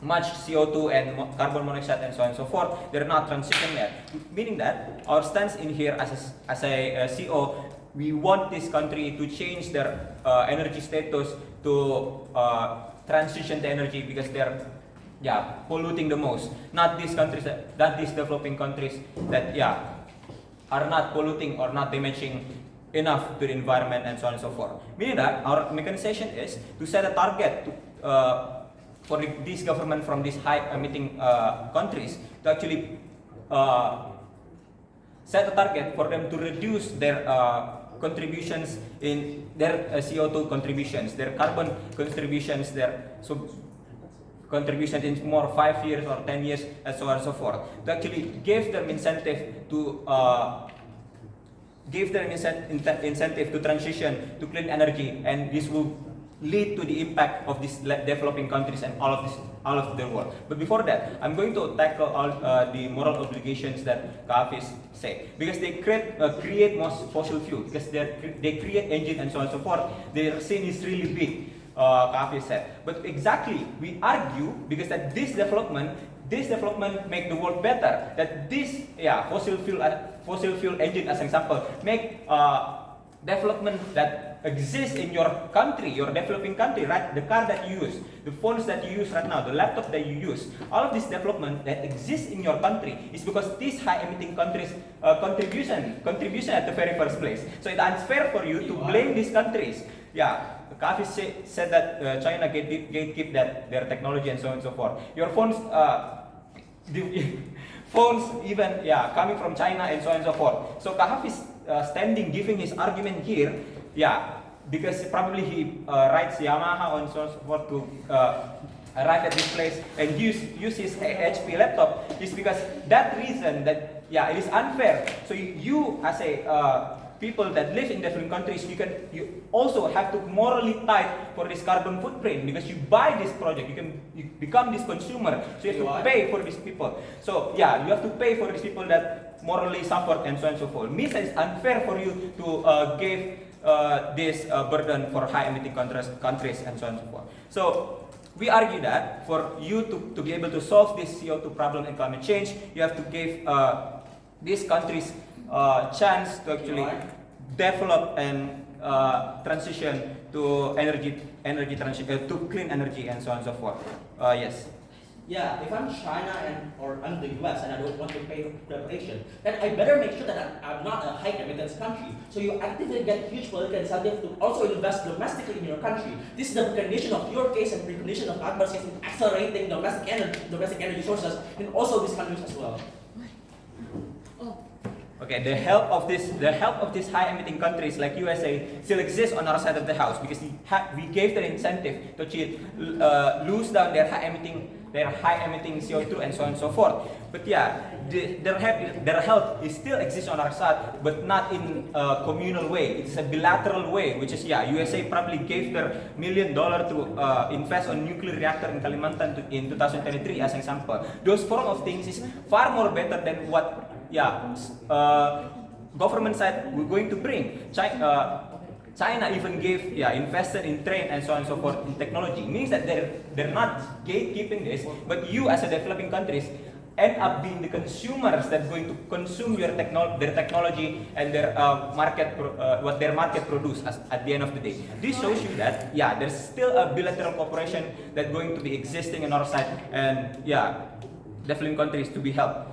much CO2 and carbon monoxide and so on and so forth. They're not transitioned yet, meaning that our stance in here as a CO, we want this country to change their energy status to transition to energy because they're polluting the most. Not these countries, not these developing countries that are not polluting or not damaging enough to the environment and so on and so forth. Meaning that our mechanization is to set a target for this government from these high-emitting countries to actually set a target for them to reduce their contributions in their CO2 contributions, their carbon contributions, their contributions in more 5 years or 10 years and so on and so forth. To actually give them incentive to incentive to transition to clean energy, and this will lead to the impact of these developing countries and all of the world. But before that, I'm going to tackle all the moral obligations that Kafis say, because they create more fossil fuel, because they create engine and so on and so forth. Their sin is really big, Kafis said. But exactly, we argue because that this development make the world better. That this fossil fuel engine, as an example, make development that exists in your country, your developing country, right? The car that you use, the phones that you use right now, the laptop that you use, all of this development that exists in your country is because these high-emitting countries' contribution at the very first place. So it's unfair for you to blame these countries. Yeah, Kafi said that China gatekeep their technology and so on and so forth. Your phones, phones even coming from China and so on and so forth. So Kahaf is standing giving his argument here. Yeah, because probably he rides Yamaha and so on and so forth to arrive at this place and use his HP laptop is because that reason that it is unfair. So you as a people that live in different countries, you also have to morally tight for this carbon footprint because you buy this project, you become this consumer, so you have to pay for these people. So you have to pay for these people that morally suffered and so on and so forth. Means that it's unfair for you to give this burden for high-emitting countries and so on and so forth. So we argue that for you to be able to solve this CO2 problem and climate change, you have to give these countries chance to actually develop and transition to energy transition to clean energy and so on and so forth. Yes. Yeah, if I'm China or I'm the US and I don't want to pay reparation, then I better make sure that I'm not a high remittance country. So you actively get huge political incentive to also invest domestically in your country. This is the condition of your case and precondition of Akbar's case in accelerating domestic energy sources in also these countries as well. Okay, the help of these high-emitting countries like USA still exists on our side of the house because we gave them incentive to lose down their high-emitting CO2 and so on and so forth. But their help is still exists on our side, but not in a communal way. It's a bilateral way, which is USA probably gave their $1 million to invest on nuclear reactor in Kalimantan in 2023 as an example. Those form of things is far more better than what government side we're going to bring. China even invested in train and so on and so forth in technology. It means that they're not gatekeeping this, but you as a developing countries end up being the consumers that are going to consume their technology and their what their market produce at the end of the day. This shows you that there's still a bilateral cooperation that's going to be existing on our side, and developing countries to be helped.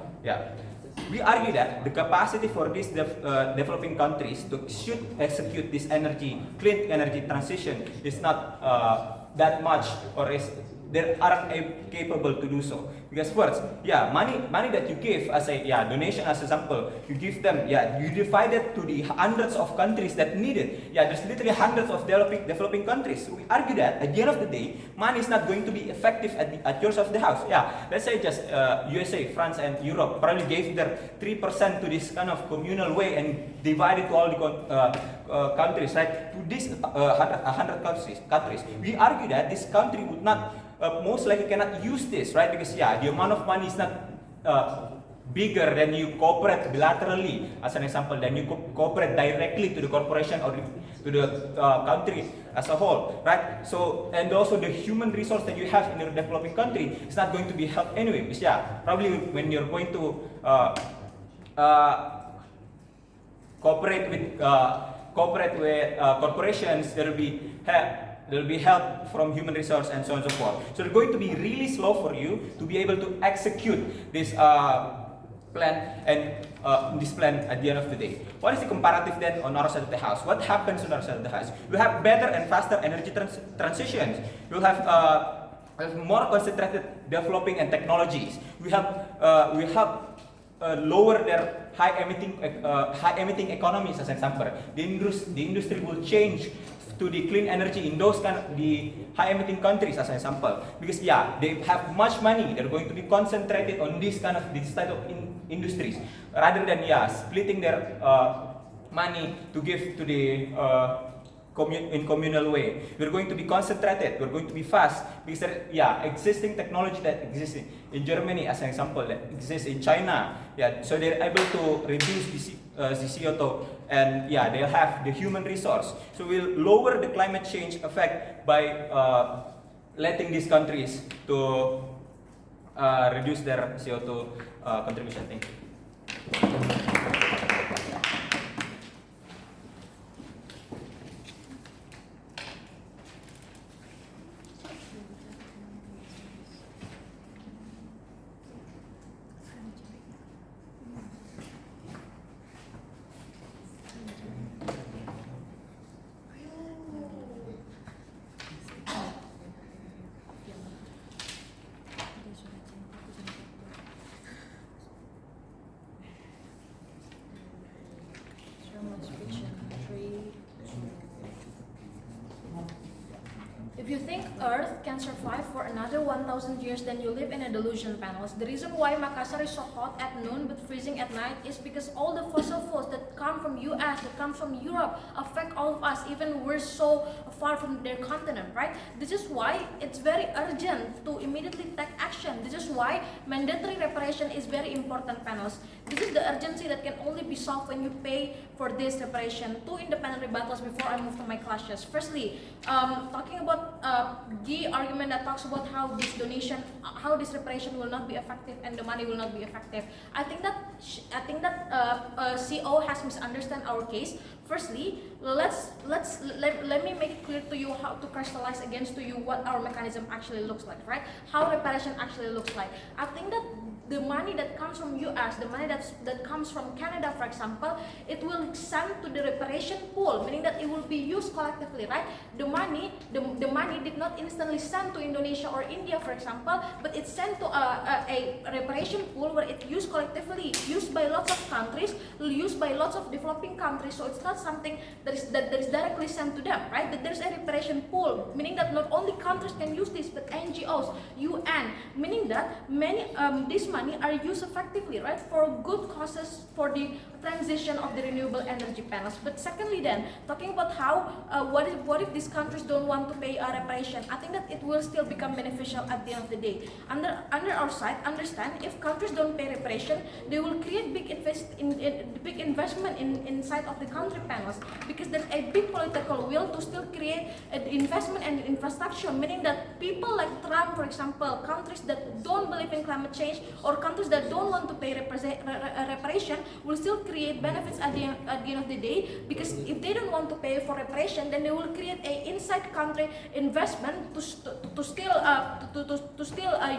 We argue that the capacity for these developing countries to should execute this clean energy transition is not that much, or they aren't capable to do so. Because first, money that you give as a donation, as an example, you give them, you divide it to the hundreds of countries that need it. There's literally hundreds of developing countries. So we argue that at the end of the day, money is not going to be effective at your side of the house. Let's say just USA, France, and Europe probably gave their 3% to this kind of communal way and divided to all the countries, right? To these 100 countries. We argue that this country would not most likely cannot use this, right? Because the amount of money is not bigger than you cooperate bilaterally, as an example, than you cooperate directly to the corporation or to the country as a whole, right? So, and also the human resource that you have in your developing country is not going to be helped anyway. Because probably when you're going to cooperate with corporations, there will be help from human resource and so on and so forth. So it's going to be really slow for you to be able to execute this plan at the end of the day. What is the comparative then on our side of the house? What happens on our side of the house? We have better and faster energy transitions. We have more concentrated developing and technologies. We have lower their high-emitting economies, as an example. The industry will change to the clean energy in those the high-emitting countries, as an example, because they have much money. They're going to be concentrated on this type of industries rather than splitting their money to give to the in communal way. We're going to be concentrated. We're going to be fast because existing technology that exists in Germany, as an example, that exists in China. So they're able to reduce the CO2, and they'll have the human resource. So we'll lower the climate change effect by letting these countries to reduce their CO2 contribution. Thank you. If you think Earth can survive for another 1,000 years, then you live in a delusion, panels. The reason why Makassar is so hot at noon but freezing at night is because all the fossil fuels that come from US, that come from Europe, affect all of us, even we're so far from their continent, right? This is why it's very urgent to immediately take action. This is why mandatory reparation is very important, panels. This is the urgency that can only be solved when you pay for this reparation. Two independent rebuttals before I move to my clashes. Firstly, talking about the argument that talks about how this donation, how this reparation will not be effective and the money will not be effective. I think that CO has misunderstood our case. Firstly, let me make it clear to you how to crystallize against to you what our mechanism actually looks like, right? How reparation actually looks like. I think that the money that comes from US, the money that comes from Canada, for example, it will send to the reparation pool, meaning that it will be used collectively, right? The money did not instantly send to Indonesia or India, for example, but it's sent to a reparation pool where it's used collectively, used by lots of countries, used by lots of developing countries. So it's not something that is directly sent to them, right? That there's a reparation pool, meaning that not only countries can use this, but NGOs, UN, meaning that many this money are used effectively, right, for good causes, for the transition of the renewable energy panels. But secondly, then talking about how what if these countries don't want to pay a reparation? I think that it will still become beneficial at the end of the day. Under our side, understand if countries don't pay reparation, they will create big investment inside of the country panels, because there's a big political will to still create investment and infrastructure, meaning that people like Trump, for example, countries that don't believe in climate change or countries that don't want to pay reparation will still create benefits at the end of the day, because if they don't want to pay for reparation, then they will create a inside country investment to still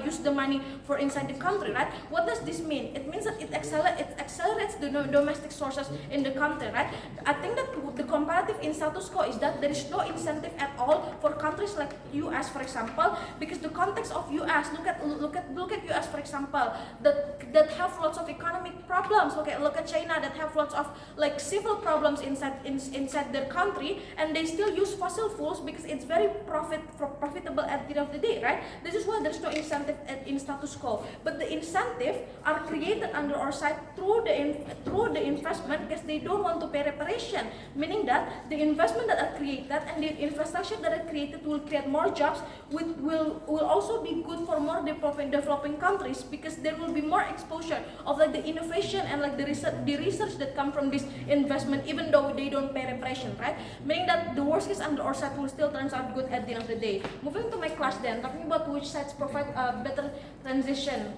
use the money for inside the country, right? What does this mean? It means that it accelerates the domestic sources in the country, right? I think that the comparative in status quo is that there is no incentive at all for countries like US, for example, because the context of US, look at US, for example, that have lots of economic problems. Look at China that have lots of like civil problems inside their country, and they still use fossil fuels because it's very profitable at the end of the day, right? This is why there's no incentive in status quo. But the incentive are created under our side through the investment, because they don't want to pay reparation, meaning that the investment that are created and the infrastructure that are created will create more jobs, will also be good for more developing countries, because there will be more exposure of like the innovation and like the research that come from this investment, even though they don't pay reparation, right? Meaning that the worst case under our side will still turn out good at the end of the day. Moving to my class then, talking about which sides provide a better transition.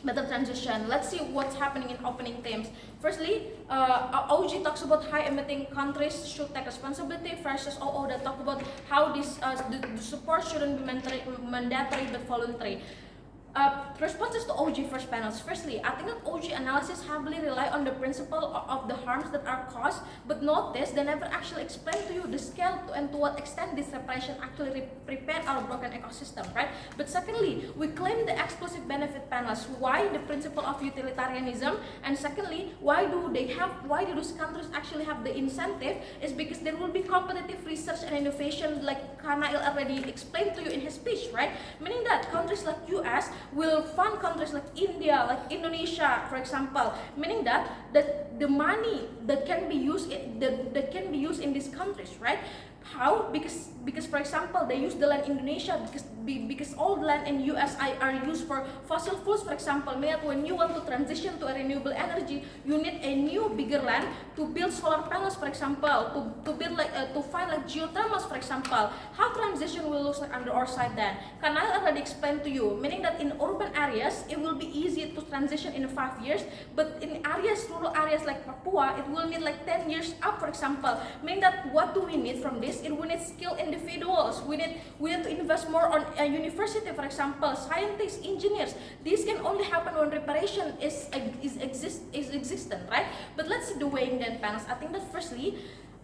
Let's see what's happening in opening themes. Firstly, OG talks about high-emitting countries should take responsibility versus OO that talk about how this the support shouldn't be mandatory but voluntary. Responses to OG first panels. Firstly, I think that OG analysis heavily rely on the principle of the harms that are caused, but notice they never actually explain to you the scale and to what extent this reparation actually repair our broken ecosystem, right? But secondly, we claim the exclusive benefit panels. Why the principle of utilitarianism? And secondly, why do those countries actually have the incentive? Is because there will be competitive research and innovation, like Kanail already explained to you in his speech, right? Meaning that countries like US will fund countries like India, like Indonesia, for example, meaning that the money that can be used in these countries, right? How? Because for example, they use the land in Indonesia because all the land in US are used for fossil fuels. For example, meaning that when you want to transition to a renewable energy, you need a new bigger land to build solar panels, for example, to build to find geothermals, for example. How transition will look like under our side then? Can I already explain to you? Meaning that in urban areas, it will be easy to transition in 5 years, but in rural areas like Papua, it will need 10 years up, for example. Meaning that what do we need from this? We need skilled individuals. We need to invest more on a university, for example, scientists, engineers. This can only happen when reparation is existent, right? But let's see the weighing then panels. I think that firstly,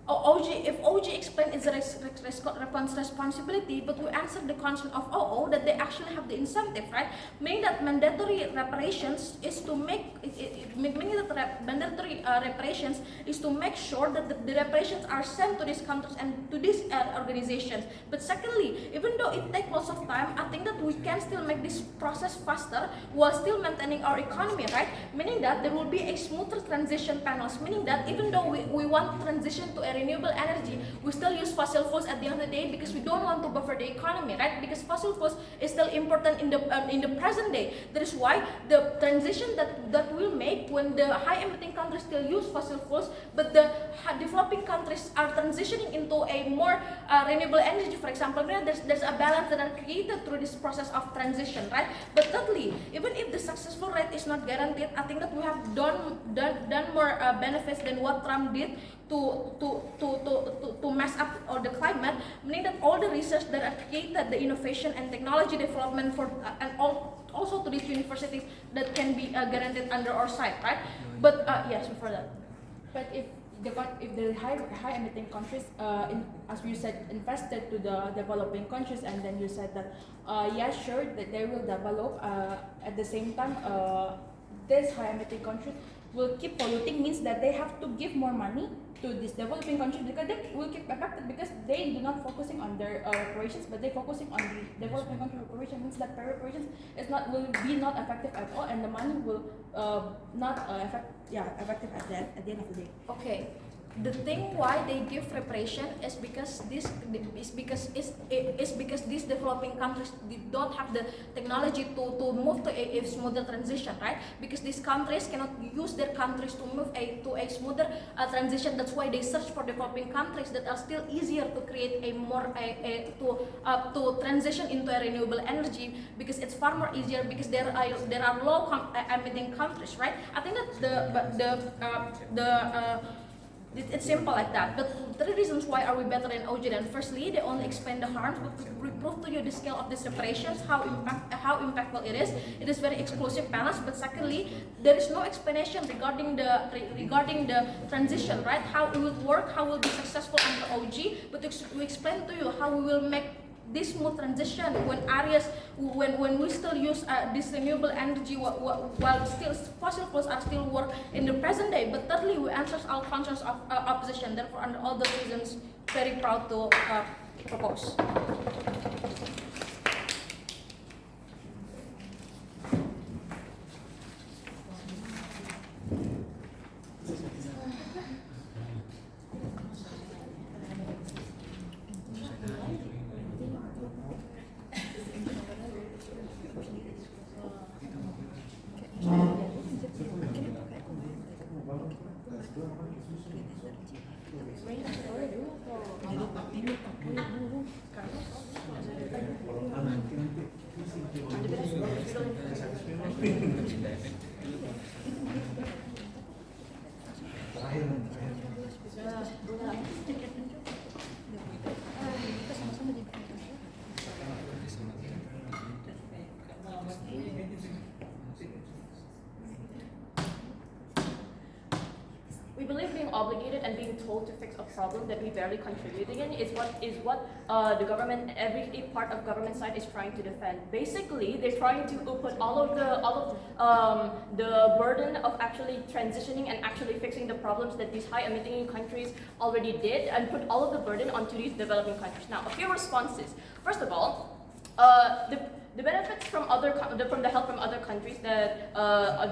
if OG explained it's a responsibility, but we answer the concern of OO that they actually have the incentive, right? Meaning that mandatory reparations is to make reparations is to make sure that the reparations are sent to these countries and to these organizations. But secondly, even though it takes lots of time, I think that we can still make this process faster while still maintaining our economy, right? Meaning that there will be a smoother transition panels. Meaning that even though we want to transition to a renewable energy, we still use fossil fuels at the end of the day because we don't want to buffer the economy, right? Because fossil fuels is still important in the present day. That is why the transition that we'll make when the high-emitting countries still use fossil fuels, but the developing countries are transitioning into a more renewable energy, for example, there's a balance that are created through this process of transition, right? But thirdly, even if the successful rate is not guaranteed, I think that we have done more benefits than what Trump did to mess up or the climate, meaning that all the research that are created, the innovation and technology development for and also to these universities that can be guaranteed under our side, right? But yes, before that. But if the high emitting countries, as you said, invested to the developing countries, and then you said that yeah, sure, that they will develop. At the same time, these high emitting countries will keep polluting, means that they have to give more money to these developing countries because they will keep affected because they do not focusing on their reparations, but they focusing on the developing country reparation. Means that reparations will be not effective at all, and the money will not effective at the end of the day. Okay. The thing why they give reparation is because these developing countries don't have the technology to move to a smoother transition, right? Because these countries cannot use their countries to move to a smoother transition. That's why they search for developing countries that are still easier to create to transition into a renewable energy, because it's far more easier because there are low emitting countries, right? I think that it's simple like that. But 3 reasons why are we better than OG then. Firstly, they only explain the harms, but we prove to you the scale of these reparations, how impactful it is. It is very exclusive panels. But secondly, there is no explanation regarding the transition, right? How it will work, how it will be successful under OG. But we explain to you how we will make this smooth transition when we still use this renewable energy while still fossil fuels are still work in the present day. But thirdly, we answer all concerns of opposition. Therefore, under all those reasons, very proud to propose. We believe being obligated and being told to fix a problem that we barely contributing in is what the government, every part of government side is trying to defend. Basically, they're trying to put all of the burden of actually transitioning and actually fixing the problems that these high emitting countries already did, and put all of the burden onto these developing countries. Now, a few responses. First of all, the benefits from from the help from other countries that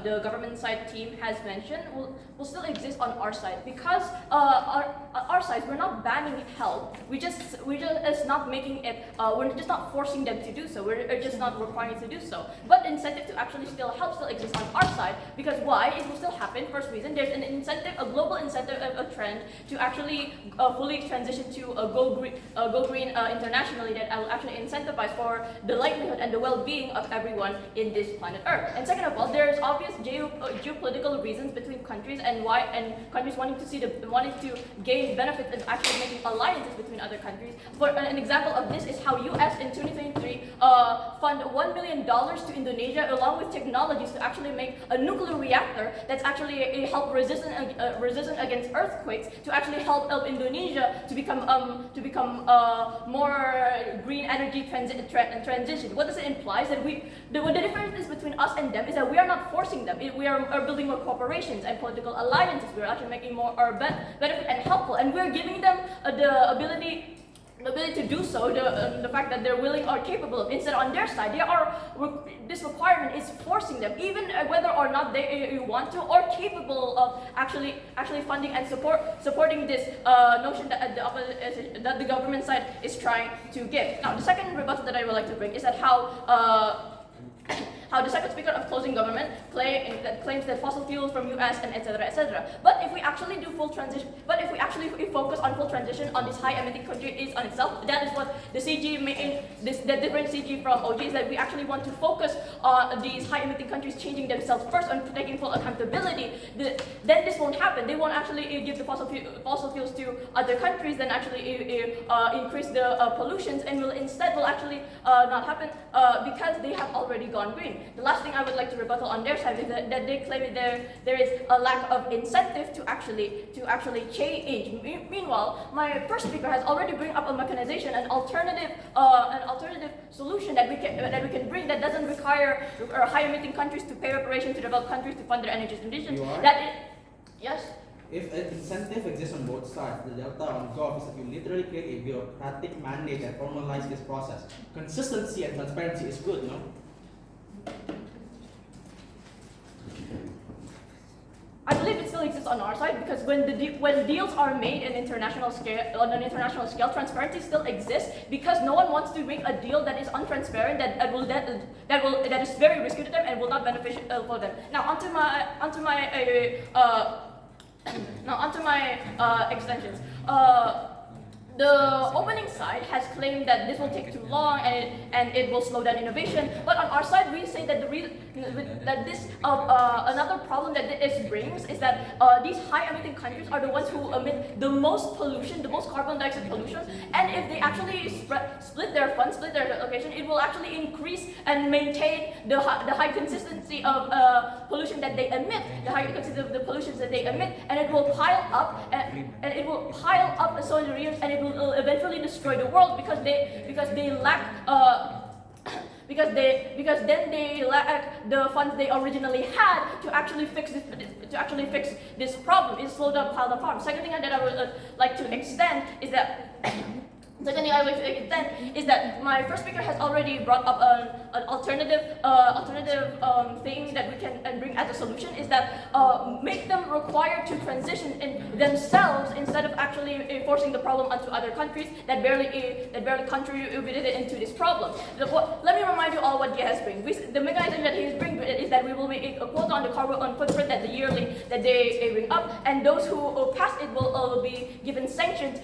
the government side team has mentioned will still exist on our side, because our side, we're not banning help. We're just not making it. We're just not forcing them to do so. We're just not requiring to do so. But incentive to actually still help still exists on our side, because why? It will still happen. First reason, there's an incentive, a global incentive, a trend to actually fully transition to a go green internationally, that will actually incentivize for the livelihood and the well-being of everyone in this planet Earth. And second of all, there's obvious geopolitical reasons between countries, and countries wanting to gain benefits of actually making alliances between other countries. For an example of this is how U.S. in 2023 fund $1 million to Indonesia, along with technologies to actually make a nuclear reactor that's actually help resistant against earthquakes, to actually help Indonesia to become more green energy transition. What does it imply? That the difference is between us and them is that we are not forcing them. We are building more corporations and political alliances. We're actually making more benefit and helpful, and we're giving them the ability to do so, the fact that they're willing or capable of. Instead, on their side, this requirement is forcing them, even whether or not they want to or capable of actually funding and supporting this notion that the government side is trying to give. Now, the second rebuttal that I would like to bring is that how the second speaker of closing government claims that fossil fuels from US and etc. etc. But if we actually do full transition, we focus on full transition on this high-emitting country is on itself, that is what the CG the different CG from OG is, that we actually want to focus on these high-emitting countries changing themselves first and taking full accountability. Then this won't happen. They won't actually give the fossil fuels to other countries, then actually increase the pollutions, and will actually not happen because they have already gone green. The last thing I would like to rebuttal on their side is that they claim that there is a lack of incentive to actually change. Meanwhile, my first speaker has already bring up a mechanization, an alternative solution that we can bring that doesn't require high-emitting countries to pay reparations to developed countries to fund their energy transition. Yes. If an incentive exists on both sides, the delta on Gov is that you literally create a bureaucratic mandate and formalize this process. Consistency and transparency is good, no? I believe it still exists on our side, because when deals are made on an international scale, transparency still exists, because no one wants to make a deal that is untransparent, that is very risky to them and will not beneficial for them. Now onto my extensions. The opening side has claimed that this will take too long and it will slow down innovation. But on our side, we say that another problem that this brings is that these high-emitting countries are the ones who emit the most pollution, the most carbon dioxide pollution. And if they actually split their funds, split their allocation, it will actually increase and maintain the high consistency of pollution that they emit, the high consistency of the pollutions that they emit, and it will pile up and it will pile up so in the years, and it will eventually destroy the world because they lack because then they lack the funds they originally had to actually fix this problem. It's slowed up piled up harm. Second thing that I would like to extend is that. Second thing I would like to extend is that my first speaker has already brought up an alternative thing that we can bring as a solution, is that make them required to transition in themselves instead of actually forcing the problem onto other countries that barely contributed into this problem. Let me remind you all what he has bring. The mechanism that he is bringing is that we will be a quota on the carbon footprint that they bring up, and those who pass it will be given sanctions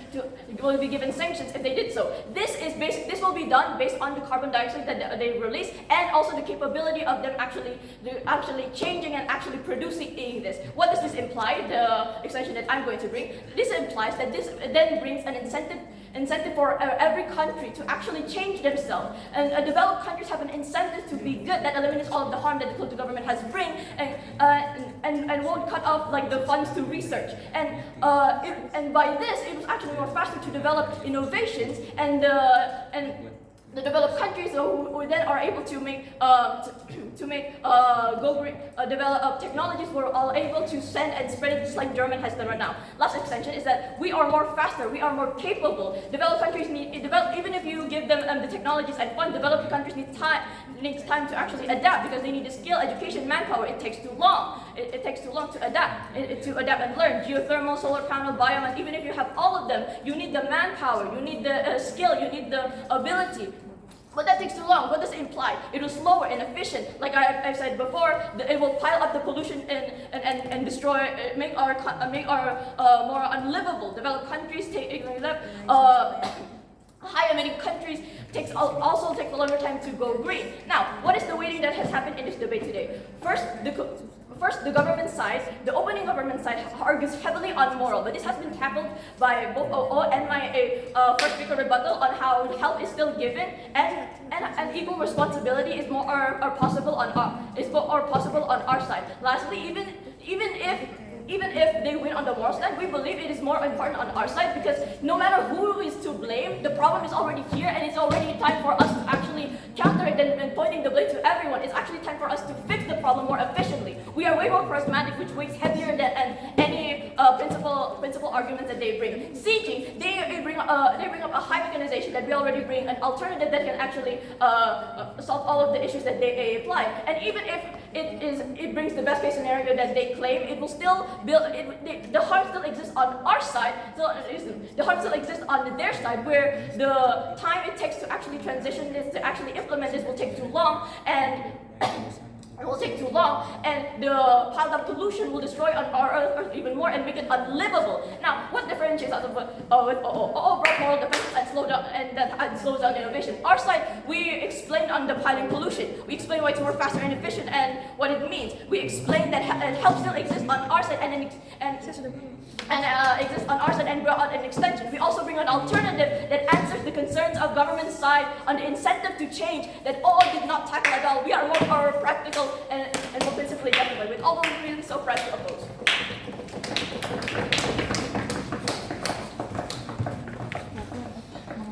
if they did so. This will be done based on the carbon dioxide that they release, and also the capability of them actually changing and actually producing this. What does this imply? The extension that I'm going to bring. This implies that this then brings an incentive for every country to actually change themselves. And developed countries have an incentive to be good that eliminates all of the harm that the government has bring, and won't cut off like the funds to research. And by this, it was actually more faster to develop innovations, and the the developed countries who then are able to make develop technologies were all able to send and spread it just like Germany has done right now. Last extension is that we are more faster, we are more capable. Developed countries even if you give them the technologies and fund, developed countries need time to actually adapt because they need the skill, education, manpower. It takes too long. It takes too long to adapt and learn. Geothermal, solar panel, biomass. Even if you have all of them, you need the manpower, you need the skill, you need the ability. But that takes too long. What does it imply? It was slower and efficient. Like I've said before, it will pile up the pollution and destroy, make our more unlivable. Developed countries high-emitting countries also takes a longer time to go green. Now, what is the weighting that has happened in this debate today? First, the government side, the opening government side argues heavily on moral, but this has been tackled by both OO and my first speaker rebuttal on how help is still given and equal responsibility is more possible on our side. Lastly, even if they win on the moral side, we believe it is more important on our side because no matter who is to blame, the problem is already here and it's already time for us to actually counter it than pointing the blame to everyone. It's actually time for us to fix the problem more efficiently. We are way more pragmatic, which weighs heavier than any principal arguments that they bring. CG, they bring up a high mechanization that we already bring, an alternative that can actually solve all of the issues that they apply. And even if it brings the best case scenario that they claim, it will still the harm still exists on our side, the harm still exists on their side, where the time it takes to actually transition this, to actually implement this will take too long, and the piled up pollution will destroy our Earth even more and make it unlivable. Now, what differentiates us with brought moral defenses and slows down innovation? Our side, we explained on the piling pollution. We explained why it's more faster and efficient and what it means. We explained that help still exists on our side exists on our side and brought out an extension. We also bring an alternative that answers the concerns of government side on the incentive to change that all did not tackle at all. We are more practical and more principally justified. With all those